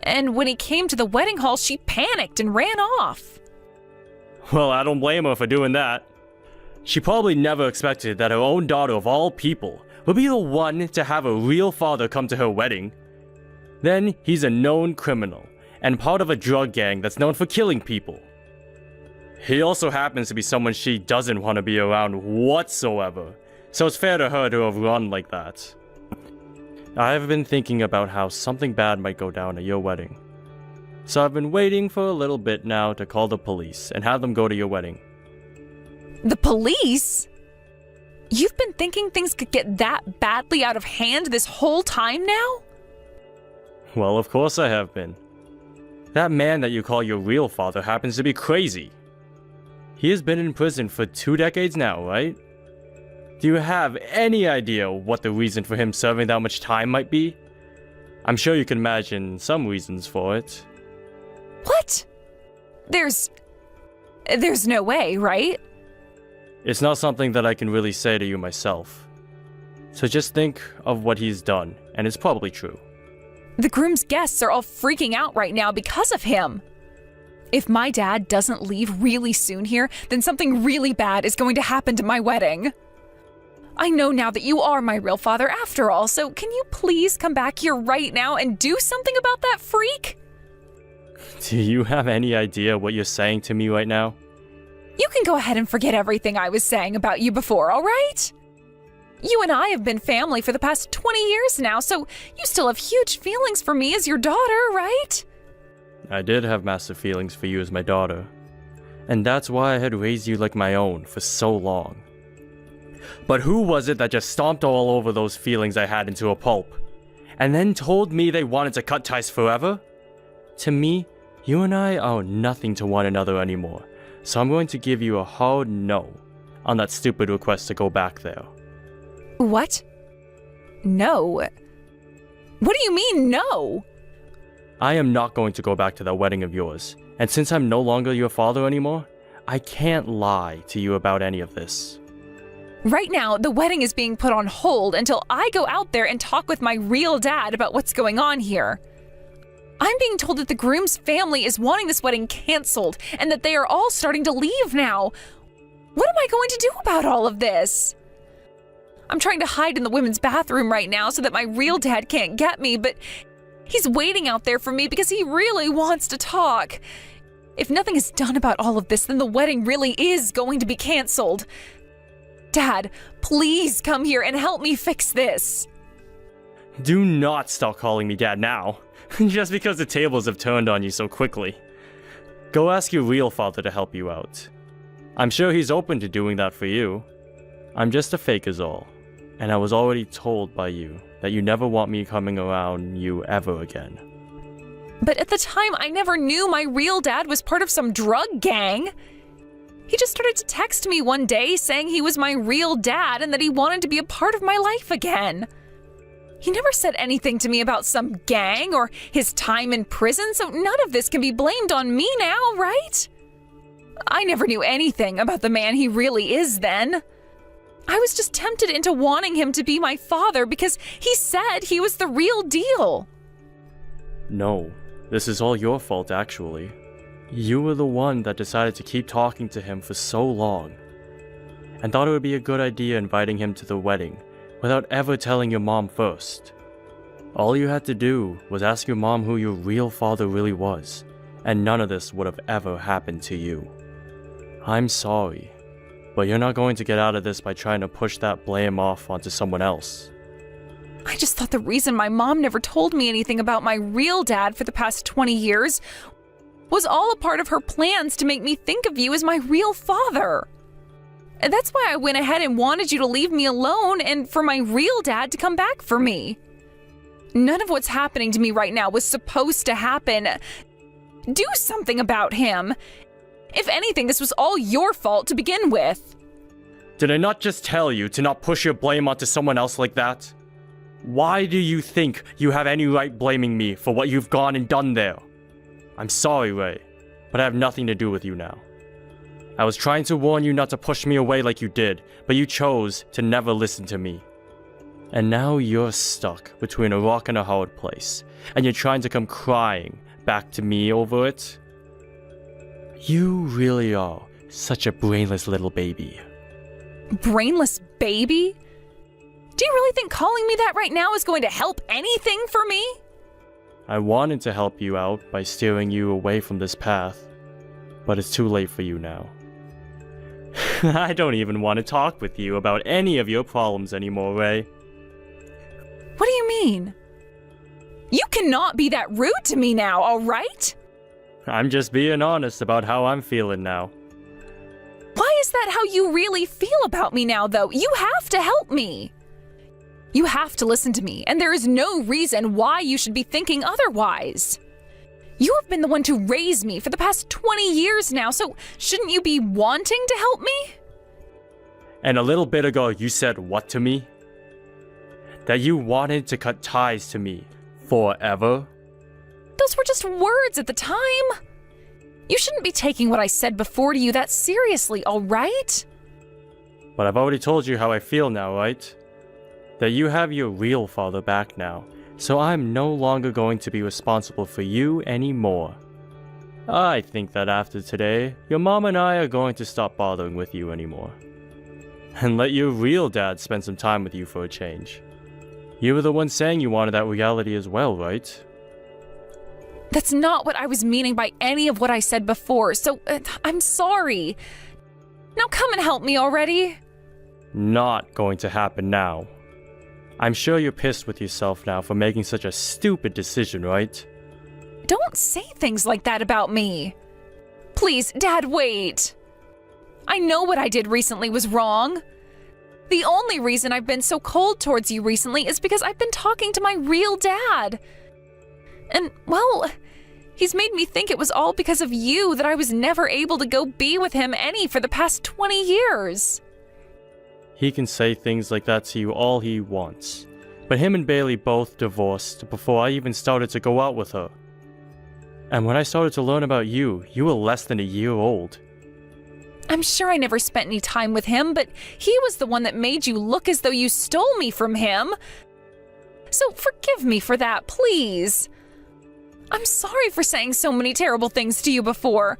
And when he came to the wedding hall, she panicked and ran off. Well, I don't blame her for doing that. She probably never expected that her own daughter of all people would be the one to have a real father come to her wedding. Then he's a known criminal and part of a drug gang that's known for killing people. He also happens to be someone she doesn't want to be around whatsoever, so it's fair to her to have run like that. I've been thinking about how something bad might go down at your wedding. So I've been waiting for a little bit now to call the police and have them go to your wedding. The police? You've been thinking things could get that badly out of hand this whole time now? Well, of course I have been. That man that you call your real father happens to be crazy. He has been in prison for 2 decades now, right? Do you have any idea what the reason for him serving that much time might be? I'm sure you can imagine some reasons for it. What? There's no way, right? It's not something that I can really say to you myself. So just think of what he's done, and it's probably true. The groom's guests are all freaking out right now because of him. If my dad doesn't leave really soon here, then something really bad is going to happen to my wedding. I know now that you are my real father after all, so can you please come back here right now and do something about that freak? Do you have any idea what you're saying to me right now? You can go ahead and forget everything I was saying about you before, all right? You and I have been family for the past 20 years now, so you still have huge feelings for me as your daughter, right? I did have massive feelings for you as my daughter. And that's why I had raised you like my own for so long. But who was it that just stomped all over those feelings I had into a pulp? And then told me they wanted to cut ties forever? To me, you and I are nothing to one another anymore, so I'm going to give you a hard no on that stupid request to go back there. What? No. What do you mean, no? I am not going to go back to that wedding of yours, and since I'm no longer your father anymore, I can't lie to you about any of this. Right now, the wedding is being put on hold until I go out there and talk with my real dad about what's going on here. I'm being told that the groom's family is wanting this wedding canceled and that they are all starting to leave now. What am I going to do about all of this? I'm trying to hide in the women's bathroom right now so that my real dad can't get me, but he's waiting out there for me because he really wants to talk. If nothing is done about all of this, then the wedding really is going to be canceled. Dad, please come here and help me fix this. Do not stop calling me Dad now, just because the tables have turned on you so quickly. Go ask your real father to help you out. I'm sure he's open to doing that for you. I'm just a fake is all, and I was already told by you that you never want me coming around you ever again. But at the time, I never knew my real dad was part of some drug gang. He just started to text me one day saying he was my real dad and that he wanted to be a part of my life again. He never said anything to me about some gang or his time in prison, so none of this can be blamed on me now, right? I never knew anything about the man he really is then. I was just tempted into wanting him to be my father because he said he was the real deal. No, this is all your fault actually. You were the one that decided to keep talking to him for so long, and thought it would be a good idea inviting him to the wedding without ever telling your mom first. All you had to do was ask your mom who your real father really was, and none of this would have ever happened to you. I'm sorry, but you're not going to get out of this by trying to push that blame off onto someone else. I just thought the reason my mom never told me anything about my real dad for the past 20 years was all a part of her plans to make me think of you as my real father. And that's why I went ahead and wanted you to leave me alone and for my real dad to come back for me. None of what's happening to me right now was supposed to happen. Do something about him. If anything, this was all your fault to begin with. Did I not just tell you to not push your blame onto someone else like that? Why do you think you have any right blaming me for what you've gone and done there? I'm sorry, Ray, but I have nothing to do with you now. I was trying to warn you not to push me away like you did, but you chose to never listen to me. And now you're stuck between a rock and a hard place, and you're trying to come crying back to me over it? You really are such a brainless little baby. Brainless baby? Do you really think calling me that right now is going to help anything for me? I wanted to help you out by steering you away from this path, but it's too late for you now. I don't even want to talk with you about any of your problems anymore, Ray. What do you mean? You cannot be that rude to me now, all right? I'm just being honest about how I'm feeling now. Why is that how you really feel about me now, though? You have to help me. You have to listen to me, and there is no reason why you should be thinking otherwise. You have been the one to raise me for the past 20 years now, so shouldn't you be wanting to help me? And a little bit ago, you said what to me? That you wanted to cut ties to me forever? Those were just words at the time. You shouldn't be taking what I said before to you that seriously, all right? But I've already told you how I feel now, right? That you have your real father back now, so I'm no longer going to be responsible for you anymore. I think that after today, your mom and I are going to stop bothering with you anymore. And let your real dad spend some time with you for a change. You were the one saying you wanted that reality as well, right? That's not what I was meaning by any of what I said before, so I'm sorry. Now come and help me already. Not going to happen now. I'm sure you're pissed with yourself now for making such a stupid decision, right? Don't say things like that about me. Please, Dad, wait. I know what I did recently was wrong. The only reason I've been so cold towards you recently is because I've been talking to my real dad. And, well, he's made me think it was all because of you that I was never able to go be with him any for the past 20 years. He can say things like that to you all he wants. But him and Bailey both divorced before I even started to go out with her. And when I started to learn about you, you were less than a year old. I'm sure I never spent any time with him, but he was the one that made you look as though you stole me from him. So forgive me for that, please. I'm sorry for saying so many terrible things to you before.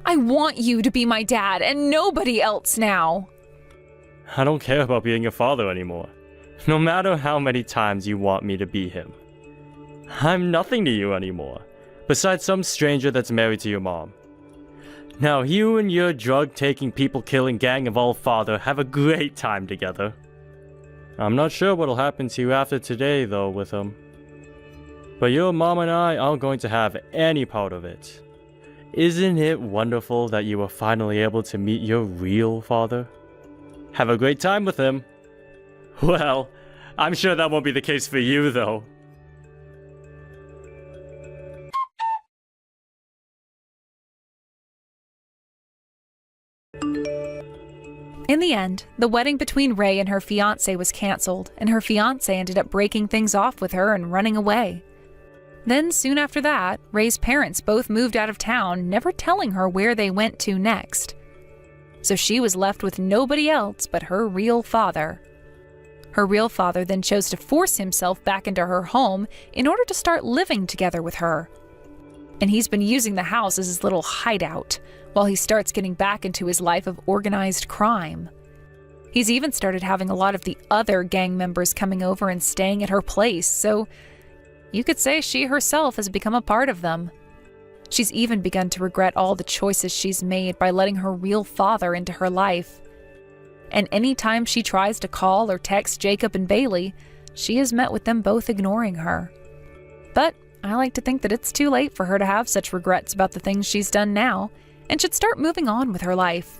I want you to be my dad and nobody else now. I don't care about being your father anymore. No matter how many times you want me to be him. I'm nothing to you anymore, besides some stranger that's married to your mom. Now you and your drug-taking, people-killing gang of all father have a great time together. I'm not sure what'll happen to you after today, though, with him. But your mom and I aren't going to have any part of it. Isn't it wonderful that you were finally able to meet your real father? Have a great time with him. Well, I'm sure that won't be the case for you, though. In the end, the wedding between Ray and her fiancé was canceled, and her fiancé ended up breaking things off with her and running away. Then, soon after that, Ray's parents both moved out of town, never telling her where they went to next. So she was left with nobody else but her real father. Her real father then chose to force himself back into her home in order to start living together with her. And he's been using the house as his little hideout, while he starts getting back into his life of organized crime. He's even started having a lot of the other gang members coming over and staying at her place, so you could say she herself has become a part of them. She's even begun to regret all the choices she's made by letting her real father into her life. And any time she tries to call or text Jacob and Bailey, she is met with them both ignoring her. But I like to think that it's too late for her to have such regrets about the things she's done now, and should start moving on with her life.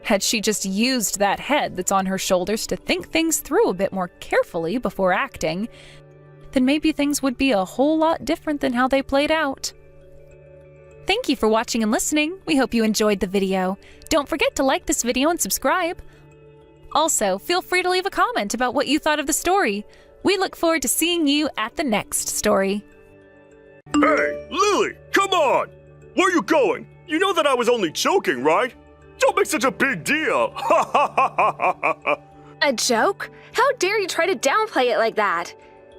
Had she just used that head that's on her shoulders to think things through a bit more carefully before acting, then maybe things would be a whole lot different than how they played out. Thank you for watching and listening. We hope you enjoyed the video. Don't forget to like this video and subscribe. Also, feel free to leave a comment about what you thought of the story. We look forward to seeing you at the next story. Hey, Lily, come on! Where are you going? You know that I was only joking, right? Don't make such a big deal! Ha ha ha ha ha ha! A joke? How dare you try to downplay it like that?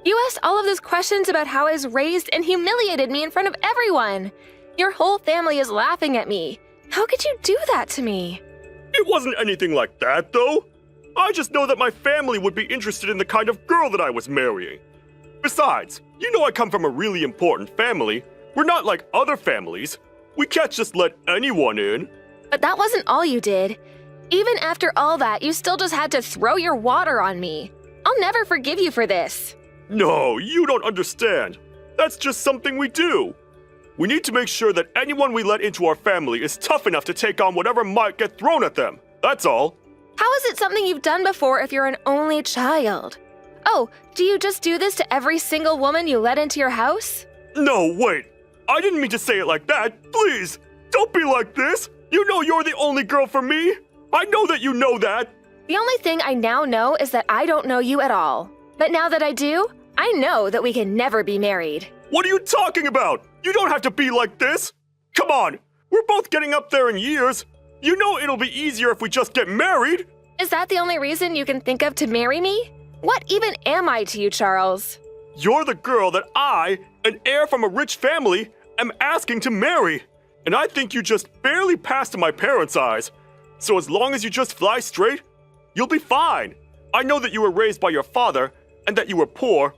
You asked all of those questions about how I was raised and humiliated me in front of everyone. Your whole family is laughing at me. How could you do that to me? It wasn't anything like that, though. I just know that my family would be interested in the kind of girl that I was marrying. Besides, you know I come from a really important family. We're not like other families. We can't just let anyone in. But that wasn't all you did. Even after all that, you still just had to throw your water on me. I'll never forgive you for this. No, you don't understand. That's just something we do. We need to make sure that anyone we let into our family is tough enough to take on whatever might get thrown at them. That's all. How is it something you've done before if you're an only child? Oh, do you just do this to every single woman you let into your house? No, wait. I didn't mean to say it like that. Please, don't be like this. You know you're the only girl for me. I know that you know that. The only thing I now know is that I don't know you at all. But now that I do, I know that we can never be married. What are you talking about? You don't have to be like this. Come on, we're both getting up there in years. You know it'll be easier if we just get married. Is that the only reason you can think of to marry me? What even am I to you, Charles? You're the girl that I, an heir from a rich family, am asking to marry. And I think you just barely passed in my parents' eyes. So as long as you just fly straight, you'll be fine. I know that you were raised by your father and that you were poor,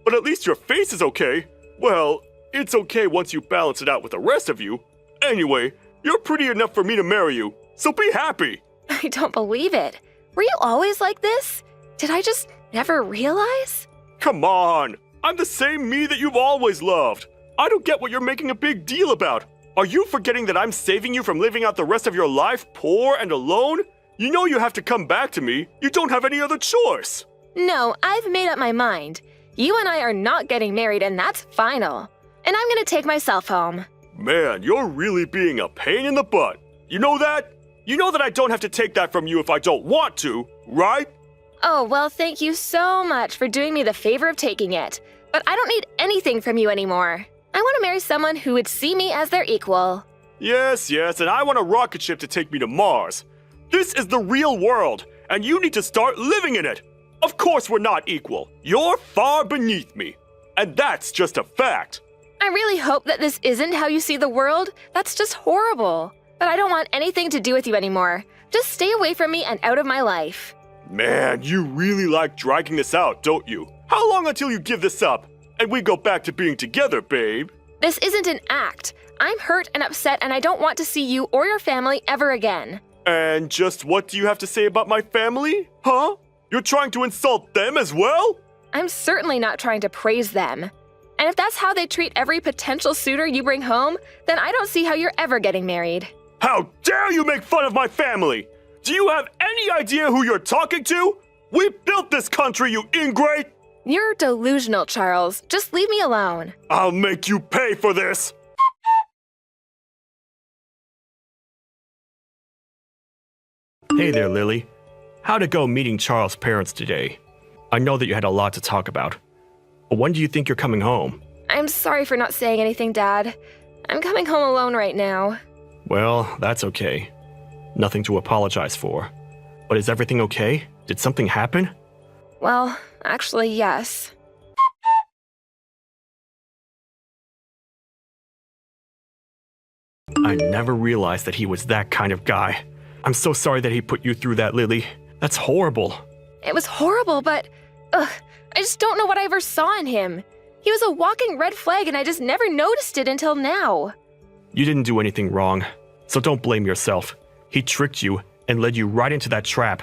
but at least your face is okay. Well, it's okay once you balance it out with the rest of you. Anyway, you're pretty enough for me to marry you, so be happy. I don't believe it. Were you always like this? Did I just never realize? Come on, I'm the same me that you've always loved. I don't get what you're making a big deal about. Are you forgetting that I'm saving you from living out the rest of your life poor and alone? You know you have to come back to me. You don't have any other choice. No, I've made up my mind. You and I are not getting married, and that's final. And I'm gonna take myself home. Man, you're really being a pain in the butt. You know that? You know that I don't have to take that from you if I don't want to, right? Oh, well, thank you so much for doing me the favor of taking it. But I don't need anything from you anymore. I want to marry someone who would see me as their equal. Yes, and I want a rocket ship to take me to Mars. This is the real world, and you need to start living in it. Of course we're not equal. You're far beneath me. And that's just a fact. I really hope that this isn't how you see the world. That's just horrible. But I don't want anything to do with you anymore. Just stay away from me and out of my life. Man, you really like dragging this out, don't you? How long until you give this up and we go back to being together, babe? This isn't an act. I'm hurt and upset, and I don't want to see you or your family ever again. And just what do you have to say about my family? Huh? You're trying to insult them as well? I'm certainly not trying to praise them. And if that's how they treat every potential suitor you bring home, then I don't see how you're ever getting married. How dare you make fun of my family? Do you have any idea who you're talking to? We built this country, you ingrate! You're delusional, Charles. Just leave me alone. I'll make you pay for this! Hey there, Lily. How'd it go meeting Charles' parents today? I know that you had a lot to talk about. But when do you think you're coming home? I'm sorry for not saying anything, Dad. I'm coming home alone right now. Well, that's okay. Nothing to apologize for. But is everything okay? Did something happen? Well, actually, yes. I never realized that he was that kind of guy. I'm so sorry that he put you through that, Lily. That's horrible. It was horrible, but... I just don't know what I ever saw in him. He was a walking red flag, and I just never noticed it until now. You didn't do anything wrong, so don't blame yourself. He tricked you and led you right into that trap.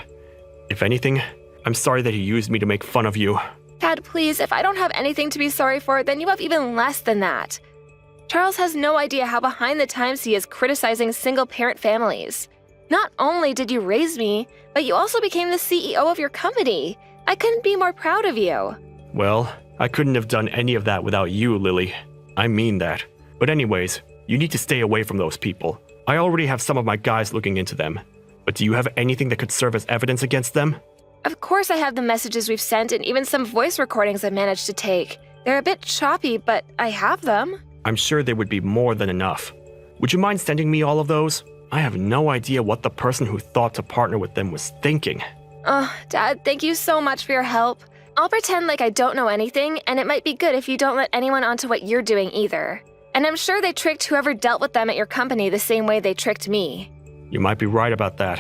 If anything, I'm sorry that he used me to make fun of you. Dad, please, if I don't have anything to be sorry for, then you have even less than that. Charles has no idea how behind the times he is criticizing single-parent families. Not only did you raise me, but you also became the CEO of your company. I couldn't be more proud of you. Well, I couldn't have done any of that without you, Lily. I mean that. But anyways, you need to stay away from those people. I already have some of my guys looking into them. But do you have anything that could serve as evidence against them? Of course I have the messages we've sent and even some voice recordings I managed to take. They're a bit choppy, but I have them. I'm sure they would be more than enough. Would you mind sending me all of those? I have no idea what the person who thought to partner with them was thinking. Oh, Dad, thank you so much for your help. I'll pretend like I don't know anything, and it might be good if you don't let anyone onto what you're doing either. And I'm sure they tricked whoever dealt with them at your company the same way they tricked me. You might be right about that.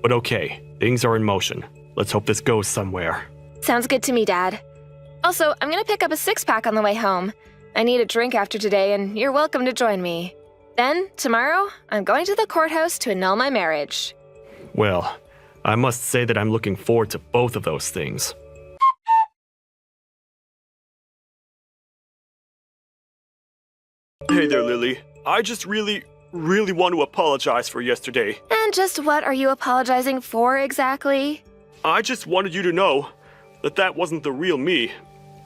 But okay, things are in motion. Let's hope this goes somewhere. Sounds good to me, Dad. Also, I'm gonna pick up a six-pack on the way home. I need a drink after today, and you're welcome to join me. Then, tomorrow, I'm going to the courthouse to annul my marriage. Well, I must say that I'm looking forward to both of those things. Hey there, Lily. I just really want to apologize for yesterday. And just what are you apologizing for exactly? I just wanted you to know that that wasn't the real me.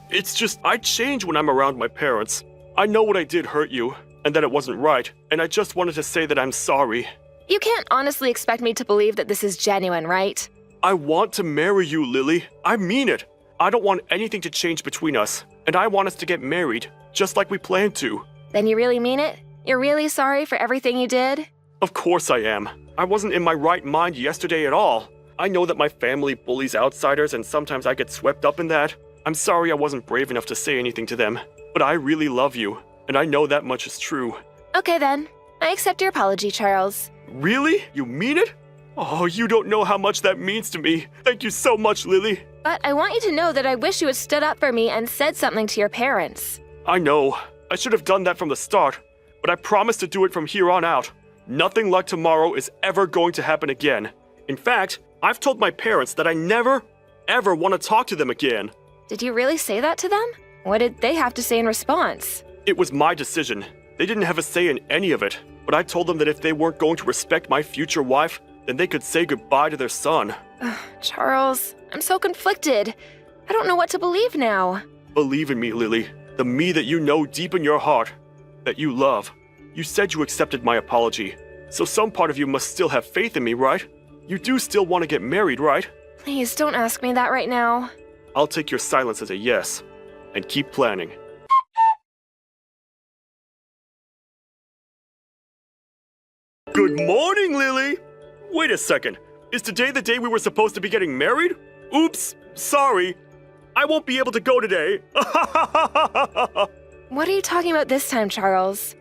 It's just, I change when I'm around my parents. I know what I did hurt you, and that it wasn't right, and I just wanted to say that I'm sorry. You can't honestly expect me to believe that this is genuine, right? I want to marry you, Lily. I mean it. I don't want anything to change between us, and I want us to get married, just like we planned to. Then you really mean it? You're really sorry for everything you did? Of course I am. I wasn't in my right mind yesterday at all. I know that my family bullies outsiders, and sometimes I get swept up in that. I'm sorry I wasn't brave enough to say anything to them, but I really love you, and I know that much is true. Okay then. I accept your apology, Charles. Really? You mean it? Oh, you don't know how much that means to me. Thank you so much, Lily. But I want you to know that I wish you had stood up for me and said something to your parents. I know. I should have done that from the start, but I promise to do it from here on out. Nothing like tomorrow is ever going to happen again. In fact, I've told my parents that I never, ever want to talk to them again. Did you really say that to them? What did they have to say in response? It was my decision. They didn't have a say in any of it, but I told them that if they weren't going to respect my future wife, then they could say goodbye to their son. Charles, I'm so conflicted. I don't know what to believe now. Believe in me, Lily. The me that you know deep in your heart, that you love. You said you accepted my apology, so some part of you must still have faith in me, right? You do still want to get married, right? Please don't ask me that right now. I'll take your silence as a yes, and keep planning. Good morning, Lily! Wait a second. Is today the day we were supposed to be getting married? Oops, sorry. I won't be able to go today. What are you talking about this time, Charles?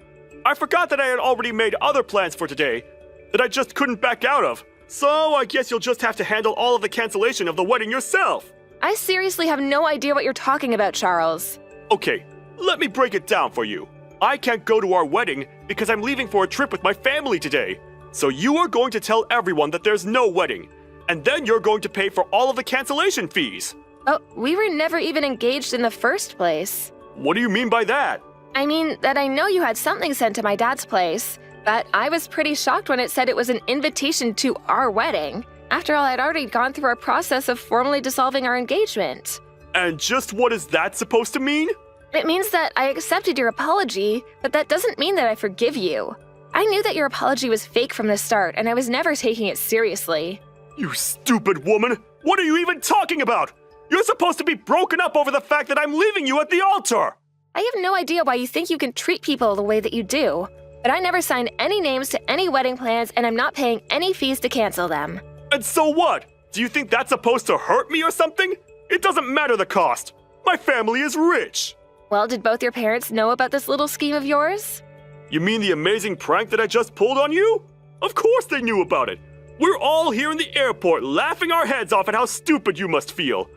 I forgot that I had already made other plans for today that I just couldn't back out of. So I guess you'll just have to handle all of the cancellation of the wedding yourself. I seriously have no idea what you're talking about, Charles. Okay, let me break it down for you. I can't go to our wedding because I'm leaving for a trip with my family today. So you are going to tell everyone that there's no wedding, and then you're going to pay for all of the cancellation fees. Oh, we were never even engaged in the first place. What do you mean by that? I mean that I know you had something sent to my dad's place, but I was pretty shocked when it said it was an invitation to our wedding. After all, I'd already gone through our process of formally dissolving our engagement. And just what is that supposed to mean? It means that I accepted your apology, but that doesn't mean that I forgive you. I knew that your apology was fake from the start, and I was never taking it seriously. You stupid woman! What are you even talking about? You're supposed to be broken up over the fact that I'm leaving you at the altar! I have no idea why you think you can treat people the way that you do, but I never signed any names to any wedding plans, and I'm not paying any fees to cancel them. And so what? Do you think that's supposed to hurt me or something? It doesn't matter the cost. My family is rich. Well, did both your parents know about this little scheme of yours? You mean the amazing prank that I just pulled on you? Of course they knew about it. We're all here in the airport laughing our heads off at how stupid you must feel.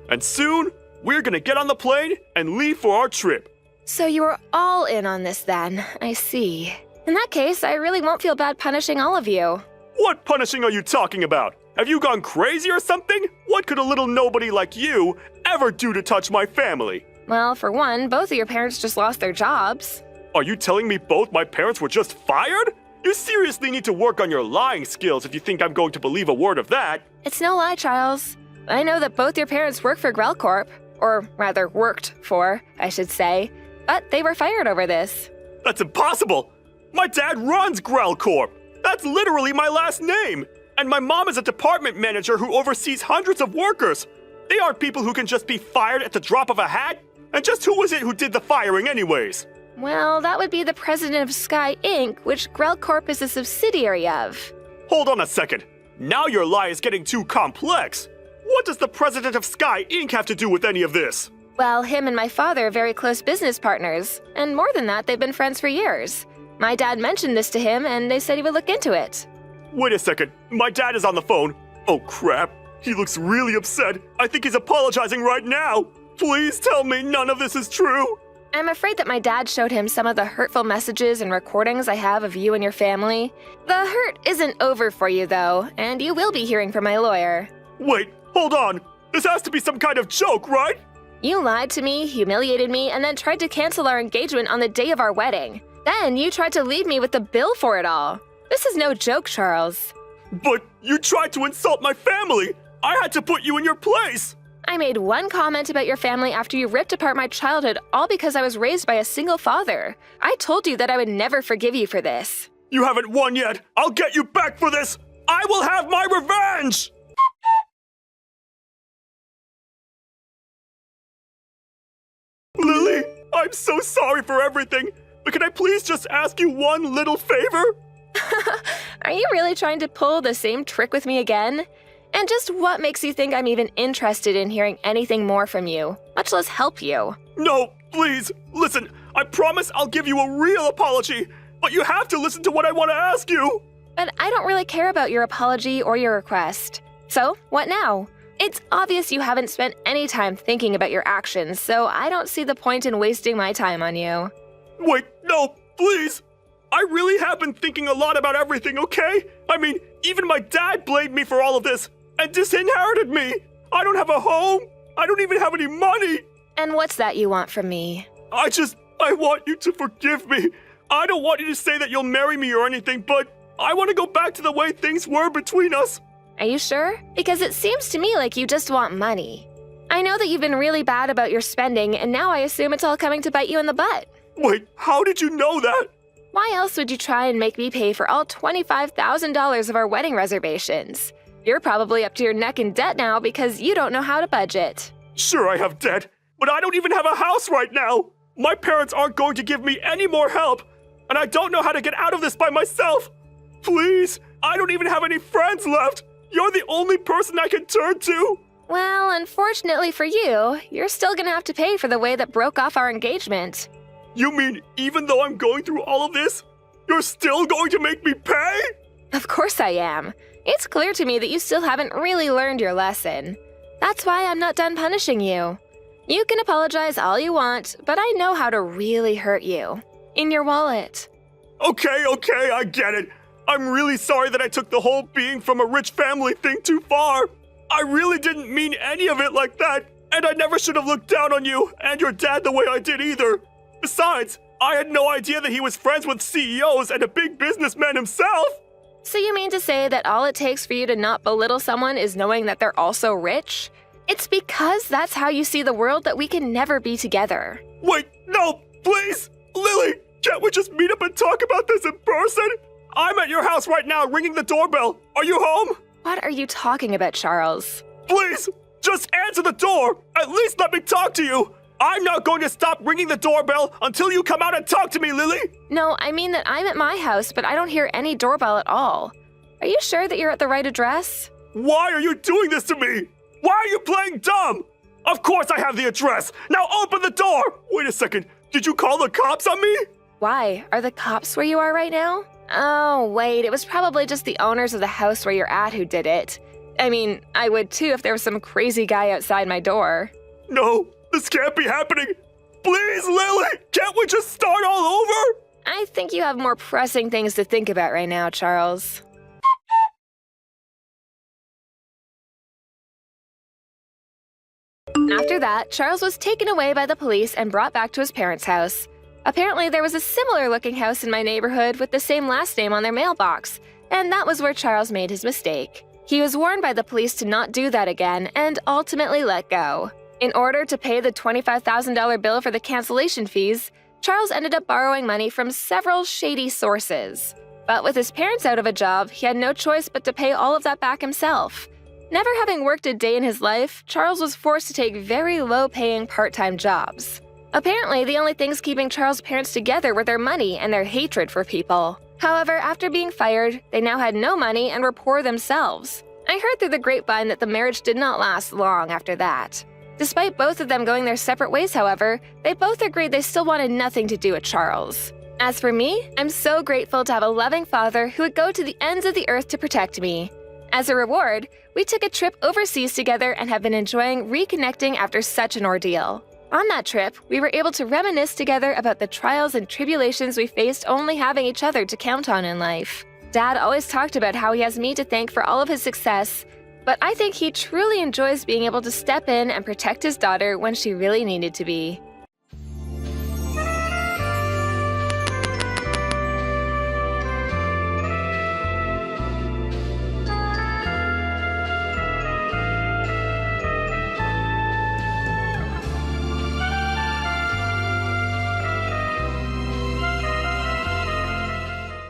And soon, we're gonna get on the plane and leave for our trip. So you were all in on this then, I see. In that case, I really won't feel bad punishing all of you. What punishing are you talking about? Have you gone crazy or something? What could a little nobody like you ever do to touch my family? Well, for one, both of your parents just lost their jobs. Are you telling me both my parents were just fired? You seriously need to work on your lying skills if you think I'm going to believe a word of that. It's no lie, Charles. I know that both your parents work for Grell Corp. Or rather, worked for, I should say. But they were fired over this. That's impossible! My dad runs Grell Corp! That's literally my last name! And my mom is a department manager who oversees hundreds of workers! They aren't people who can just be fired at the drop of a hat! And just who was it who did the firing anyways? Well, that would be the president of Sky Inc., which Grell Corp is a subsidiary of. Hold on a second. Now your lie is getting too complex. What does the president of Sky Inc. have to do with any of this? Well, him and my father are very close business partners. And more than that, they've been friends for years. My dad mentioned this to him, and they said he would look into it. Wait a second. My dad is on the phone. Oh, crap. He looks really upset. I think he's apologizing right now. Please tell me none of this is true. I'm afraid that my dad showed him some of the hurtful messages and recordings I have of you and your family. The hurt isn't over for you, though, and you will be hearing from my lawyer. Wait, hold on. This has to be some kind of joke, right? You lied to me, humiliated me, and then tried to cancel our engagement on the day of our wedding. Then you tried to leave me with the bill for it all. This is no joke, Charles. But you tried to insult my family. I had to put you in your place. I made one comment about your family after you ripped apart my childhood, all because I was raised by a single father. I told you that I would never forgive you for this. You haven't won yet. I'll get you back for this. I will have my revenge! Lily, I'm so sorry for everything, but can I please just ask you one little favor? Are you really trying to pull the same trick with me again? And just what makes you think I'm even interested in hearing anything more from you, much less help you? No, please, listen, I promise I'll give you a real apology, but you have to listen to what I want to ask you. But I don't really care about your apology or your request. So, what now? It's obvious you haven't spent any time thinking about your actions, so I don't see the point in wasting my time on you. Wait, no, please. I really have been thinking a lot about everything, okay? I mean, even my dad blamed me for all of this and disinherited me. I don't have a home. I don't even have any money. And what's that you want from me? I want you to forgive me. I don't want you to say that you'll marry me or anything, but I want to go back to the way things were between us. Are you sure? Because it seems to me like you just want money. I know that you've been really bad about your spending, and now I assume it's all coming to bite you in the butt. Wait, how did you know that? Why else would you try and make me pay for all $25,000 of our wedding reservations? You're probably up to your neck in debt now because you don't know how to budget. Sure, I have debt, but I don't even have a house right now. My parents aren't going to give me any more help, and I don't know how to get out of this by myself. Please, I don't even have any friends left. You're the only person I can turn to. Well, unfortunately for you, you're still gonna have to pay for the way that broke off our engagement. You mean even though I'm going through all of this, you're still going to make me pay? Of course I am. It's clear to me that you still haven't really learned your lesson. That's why I'm not done punishing you. You can apologize all you want, but I know how to really hurt you. In your wallet. Okay, I get it. I'm really sorry that I took the whole being from a rich family thing too far. I really didn't mean any of it like that, and I never should have looked down on you and your dad the way I did either. Besides, I had no idea that he was friends with CEOs and a big businessman himself. So you mean to say that all it takes for you to not belittle someone is knowing that they're also rich? It's because that's how you see the world that we can never be together. Wait, no, please! Lily, can't we just meet up and talk about this in person? I'm at your house right now ringing the doorbell. Are you home? What are you talking about, Charles? Please, just answer the door. At least let me talk to you. I'm not going to stop ringing the doorbell until you come out and talk to me, Lily. No, I mean that I'm at my house, but I don't hear any doorbell at all. Are you sure that you're at the right address? Why are you doing this to me? Why are you playing dumb? Of course I have the address. Now open the door. Wait a second. Did you call the cops on me? Why? Are the cops where you are right now? Oh, wait, it was probably just the owners of the house where you're at who did it. I mean, I would too if there was some crazy guy outside my door. No, this can't be happening. Please, Lily, can't we just start all over? I think you have more pressing things to think about right now, Charles. After that, Charles was taken away by the police and brought back to his parents' house. Apparently, there was a similar-looking house in my neighborhood with the same last name on their mailbox, and that was where Charles made his mistake. He was warned by the police to not do that again and ultimately let go. In order to pay the $25,000 bill for the cancellation fees, Charles ended up borrowing money from several shady sources. But with his parents out of a job, he had no choice but to pay all of that back himself. Never having worked a day in his life, Charles was forced to take very low-paying part-time jobs. Apparently, the only things keeping Charles' parents together were their money and their hatred for people. However, after being fired, they now had no money and were poor themselves. I heard through the grapevine that the marriage did not last long after that. Despite both of them going their separate ways, however, they both agreed they still wanted nothing to do with Charles. As for me, I'm so grateful to have a loving father who would go to the ends of the earth to protect me. As a reward, we took a trip overseas together and have been enjoying reconnecting after such an ordeal. On that trip, we were able to reminisce together about the trials and tribulations we faced only having each other to count on in life. Dad always talked about how he has me to thank for all of his success, but I think he truly enjoys being able to step in and protect his daughter when she really needed to be.